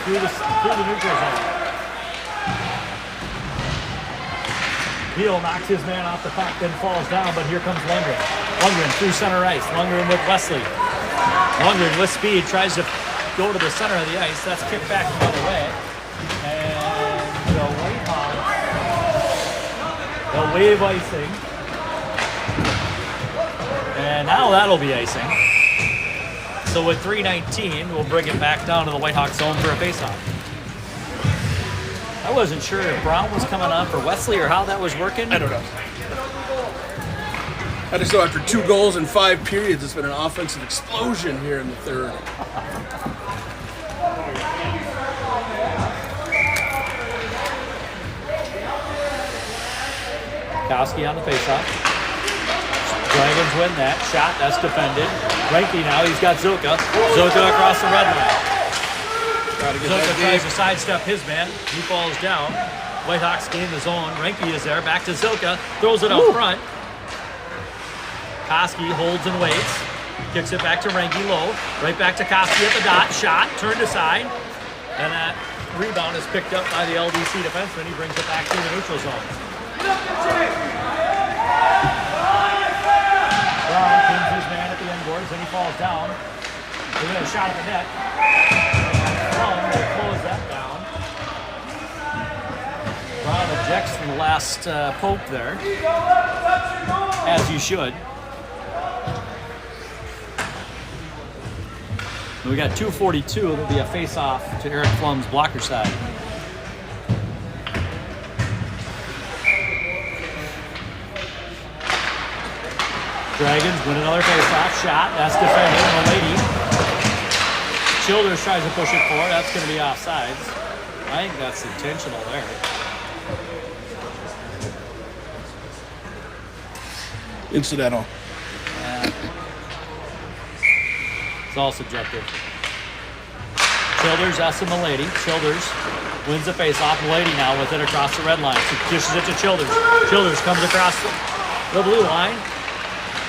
through the neutral zone. Beal knocks his man off the puck, then falls down, but here comes Lundgren. Lundgren through center ice. Lundgren with Wesley. Lundgren with speed tries to go to the center of the ice. That's kicked back the other way. And the Whitehawks, they'll wave icing. And now that'll be icing. So with 3:19, we'll bring it back down to the Whitehawks zone for a faceoff. I wasn't sure if Brown was coming on for Wesley or how that was working.
I don't know. I just know after 2 goals in 5 periods, it's been an offensive explosion here in the third.
Koski on the faceoff. Dragons win that. Shot, that's defended. Reinke now, he's got Zilka. Zilka across the red line. Zilka tries to sidestep his man. He falls down. Whitehawks gain the zone. Reinke is there. Back to Zilka. Throws it out front. Koski holds and waits. Kicks it back to Reinke low. Right back to Koski at the dot. Shot. Turned aside. And that rebound is picked up by the LDC defenseman. He brings it back to the neutral zone. Brown pins his man at the end boards. Then he falls down. They get a shot at the net. Brown will close that down. Brown will ejects from the last poke there, as you should. We got 2:42. There'll be a face-off to Eric Flum's blocker side. Dragons win another face-off shot. That's defended. Milady. Childers tries to push it forward. That's going to be offsides. I think that's intentional there.
Incidental.
It's all subjective. Childers, that's to Milady. Childers wins the face-off. Milady now with it across the red line. She dishes it to Childers. Childers comes across the blue line.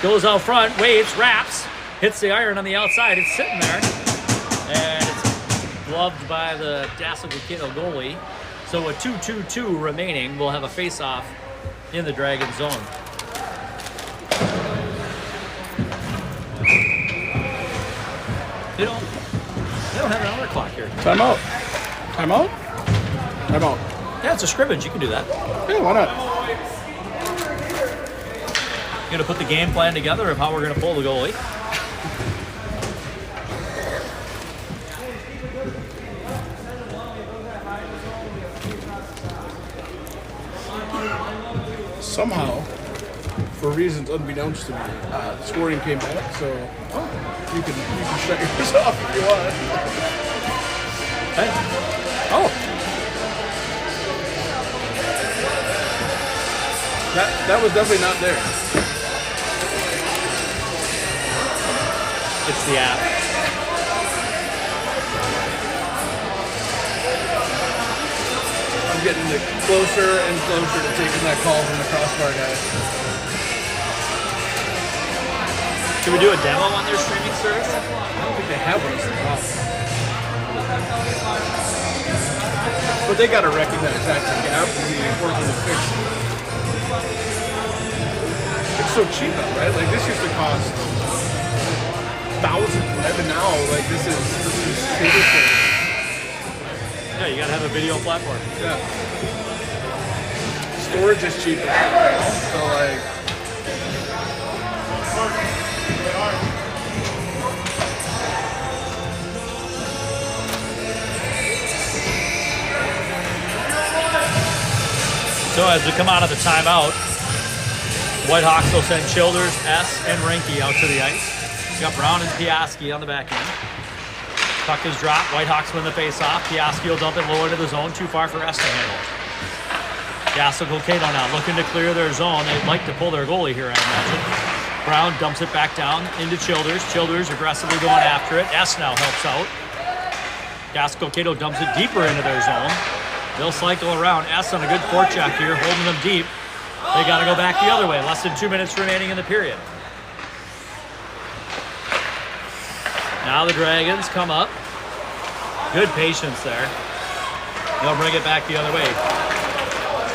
Goes out front, waves, wraps, hits the iron on the outside. It's sitting there. And it's gloved by the Dassel-Kato goalie. So with 2:22 remaining, we'll have a face-off in the Dragon zone. They don't have an hour clock here.
Timeout. Timeout? Timeout.
Yeah, it's a scrimmage. You can do that.
Yeah, why not?
You're going to put the game plan together of how we're going to pull the goalie.
Somehow, for reasons unbeknownst to me, scoring came back, so you can shut yours off if you want.
Hey. Oh.
That was definitely not there.
It's the app.
I'm getting closer and closer to taking that call from the crossbar guy.
Should we do a demo on their streaming service?
I don't think they have one. But they got to recognize that's a gap and be working to fix it. It's so cheap though, right? Like this used to cost thousands, and now like this is table stakes.
Yeah, you gotta have a video platform.
Yeah. Storage is cheaper, so like.
So as we come out of the timeout, Whitehawks will send Childers, S, and Rinke out to the ice. You got Brown and Piaski on the back end. Puck is dropped. Whitehawks win the face-off. Piaski will dump it low into the zone, too far for S to handle. Dassel-Kato now looking to clear their zone. They'd like to pull their goalie here, I imagine. Brown dumps it back down into Childers. Childers aggressively going after it. S now helps out. Dassel-Kato dumps it deeper into their zone. They'll cycle around. S on a good forecheck here, holding them deep. They got to go back the other way. Less than 2 minutes remaining in the period. Now the Dragons come up. Good patience there. They'll bring it back the other way.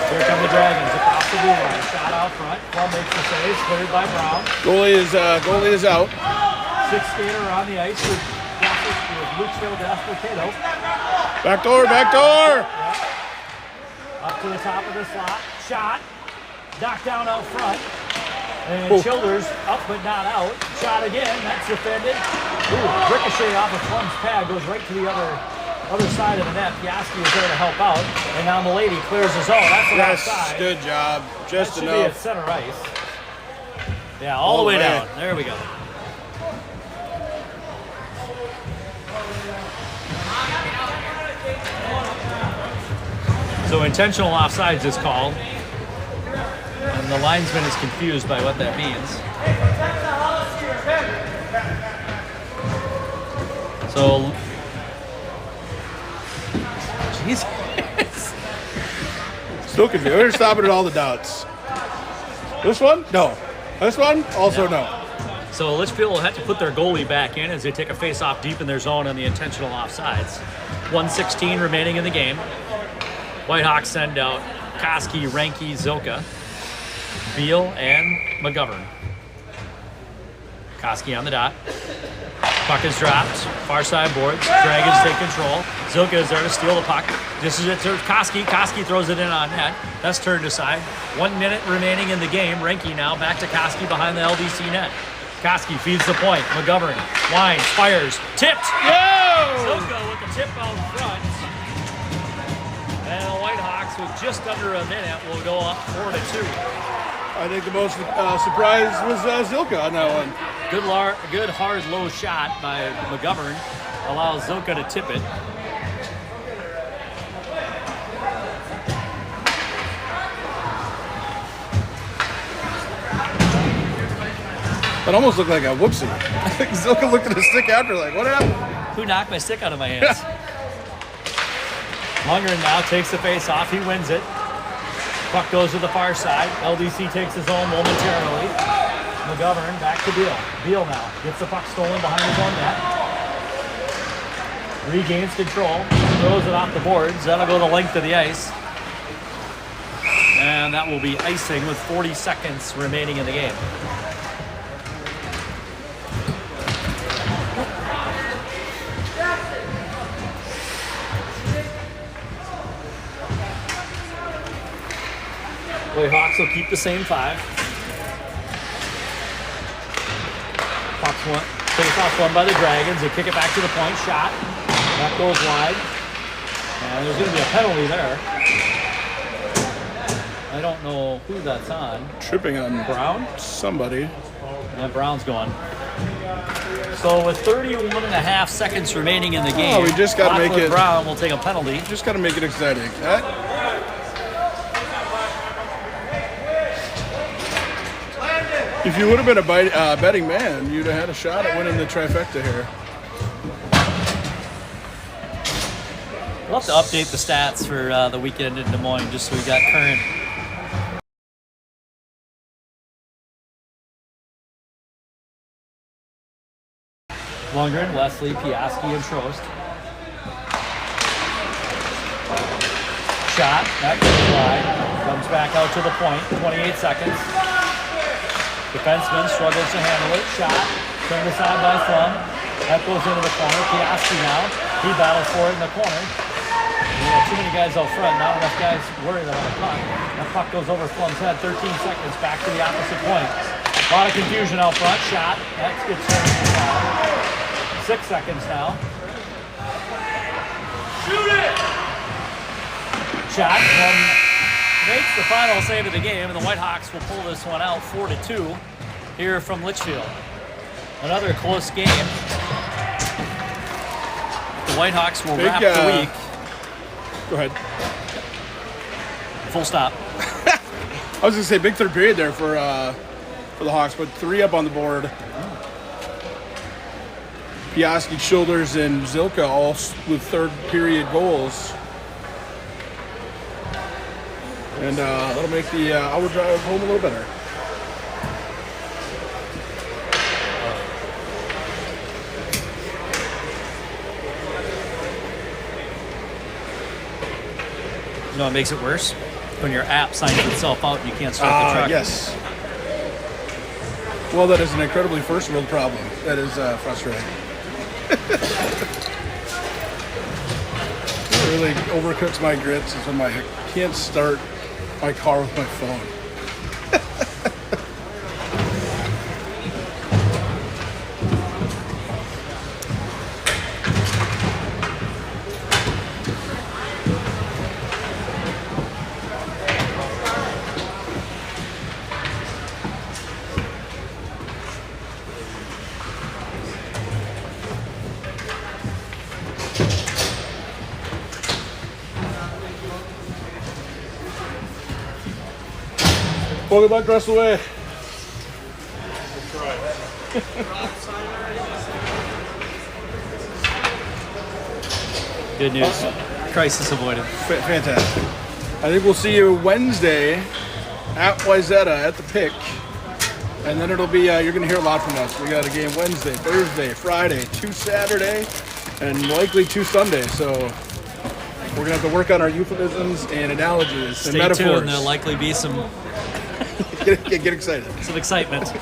Here come the Dragons across the blue line. Shot out front. Plum makes the save. Cleared by Brown.
Goalie is out.
Sixth skater on the ice with Luchville Dassel-Kato.
Back door.
Up to the top of the slot. Shot. Knocked down out front. And Childers up but not out. Shot again. That's defended. Ooh, ricochet off of Plum's pad. Goes right to the other side of the net. Piaski was there to help out. And now Milady clears the zone. That's an outside.
Good job. Just
that should
enough.
be at center ice. Yeah, all the way down. There we go. So intentional offsides is called. And the linesman is confused by what that means. So, Jesus.
Still confused. We're stopping at all the dots. This one? No. This one? Also no.
So Litchfield will have to put their goalie back in as they take a face-off deep in their zone on the intentional offsides. 1:16 remaining in the game. Whitehawks send out Koski, Ranke, Zilka, Beal, and McGovern. Koski on the dot. Puck is dropped. Far side boards. Dragons take control. Zilka is there to steal the puck. This is it to Koski. Koski throws it in on net. That's turned aside. 1 minute remaining in the game. Renke now back to Koski behind the LDC net. Koski feeds the point. McGovern winds, fires, tipped. Zilka with the tip out front. And the Whitehawks with just under a minute will go up 4-2.
I think the most surprise was Zilka on that one.
Good hard low shot by McGovern allows Zilka to tip it.
It almost looked like a whoopsie. I think Zilka looked at his stick after, like, what happened?
Who knocked my stick out of my hands? Lundgren now takes the face off. He wins it. Puck goes to the far side. LDC takes his own momentarily. McGovern back to Beal. Beal now gets the puck stolen behind his own net. Regains control. Throws it off the boards. That'll go the length of the ice. And that will be icing with 40 seconds remaining in the game. Hawks will keep the same 5. Puck's one. Face-off won by the Dragons. They kick it back to the point. Shot. That goes wide. And there's going to be a penalty there. I don't know who that's on.
Tripping on
Brown?
Somebody.
And Brown's gone. So with 31 and a half seconds remaining in the game,
we just got to make it.
Brown will take a penalty.
Just got to make it exciting. If you would have been a betting man, you'd have had a shot at winning the trifecta here.
We'll have to update the stats for the weekend in Des Moines just so we got current. Lundgren, Wesley, Piaski, and Trost. Shot, that goes wide. Comes back out to the point, 28 seconds. Defenseman struggles to handle it. Shot, turned aside by Flum. That goes into the corner. Piaski now. He battles for it in the corner. We got too many guys out front. Not enough guys worried about the puck. That puck goes over Flum's head. 13 seconds back to the opposite point. A lot of confusion out front. Shot. That gets turned aside. 6 seconds now. Shoot it! Shot. Makes the final save of the game, and the Whitehawks will pull this one out 4-2 here from Litchfield. Another close game. The Whitehawks will wrap the week.
Go ahead.
Full stop.
I was going to say big third period there for the Hawks, but 3 up on the board. Piaski, Childers, and Zilka all with third period goals. And that'll make the hour drive home a little better.
You know what makes it worse? When your app signs itself out and you can't start the truck.
Yes. Well, that is an incredibly first world problem. That is frustrating. What really overcooks my grits is when I can't start my car with my phone. Welcome back, rest away.
Good news. Crisis avoided.
Fantastic. I think we'll see you Wednesday at Wayzata at the Pick. And then it'll be, you're going to hear a lot from us. We got a game Wednesday, Thursday, Friday, 2 Saturday, and likely 2 Sunday. So we're going to have to work on our euphemisms and analogies and metaphors.
Stay tuned. There'll likely be some
Get excited.
Some excitement.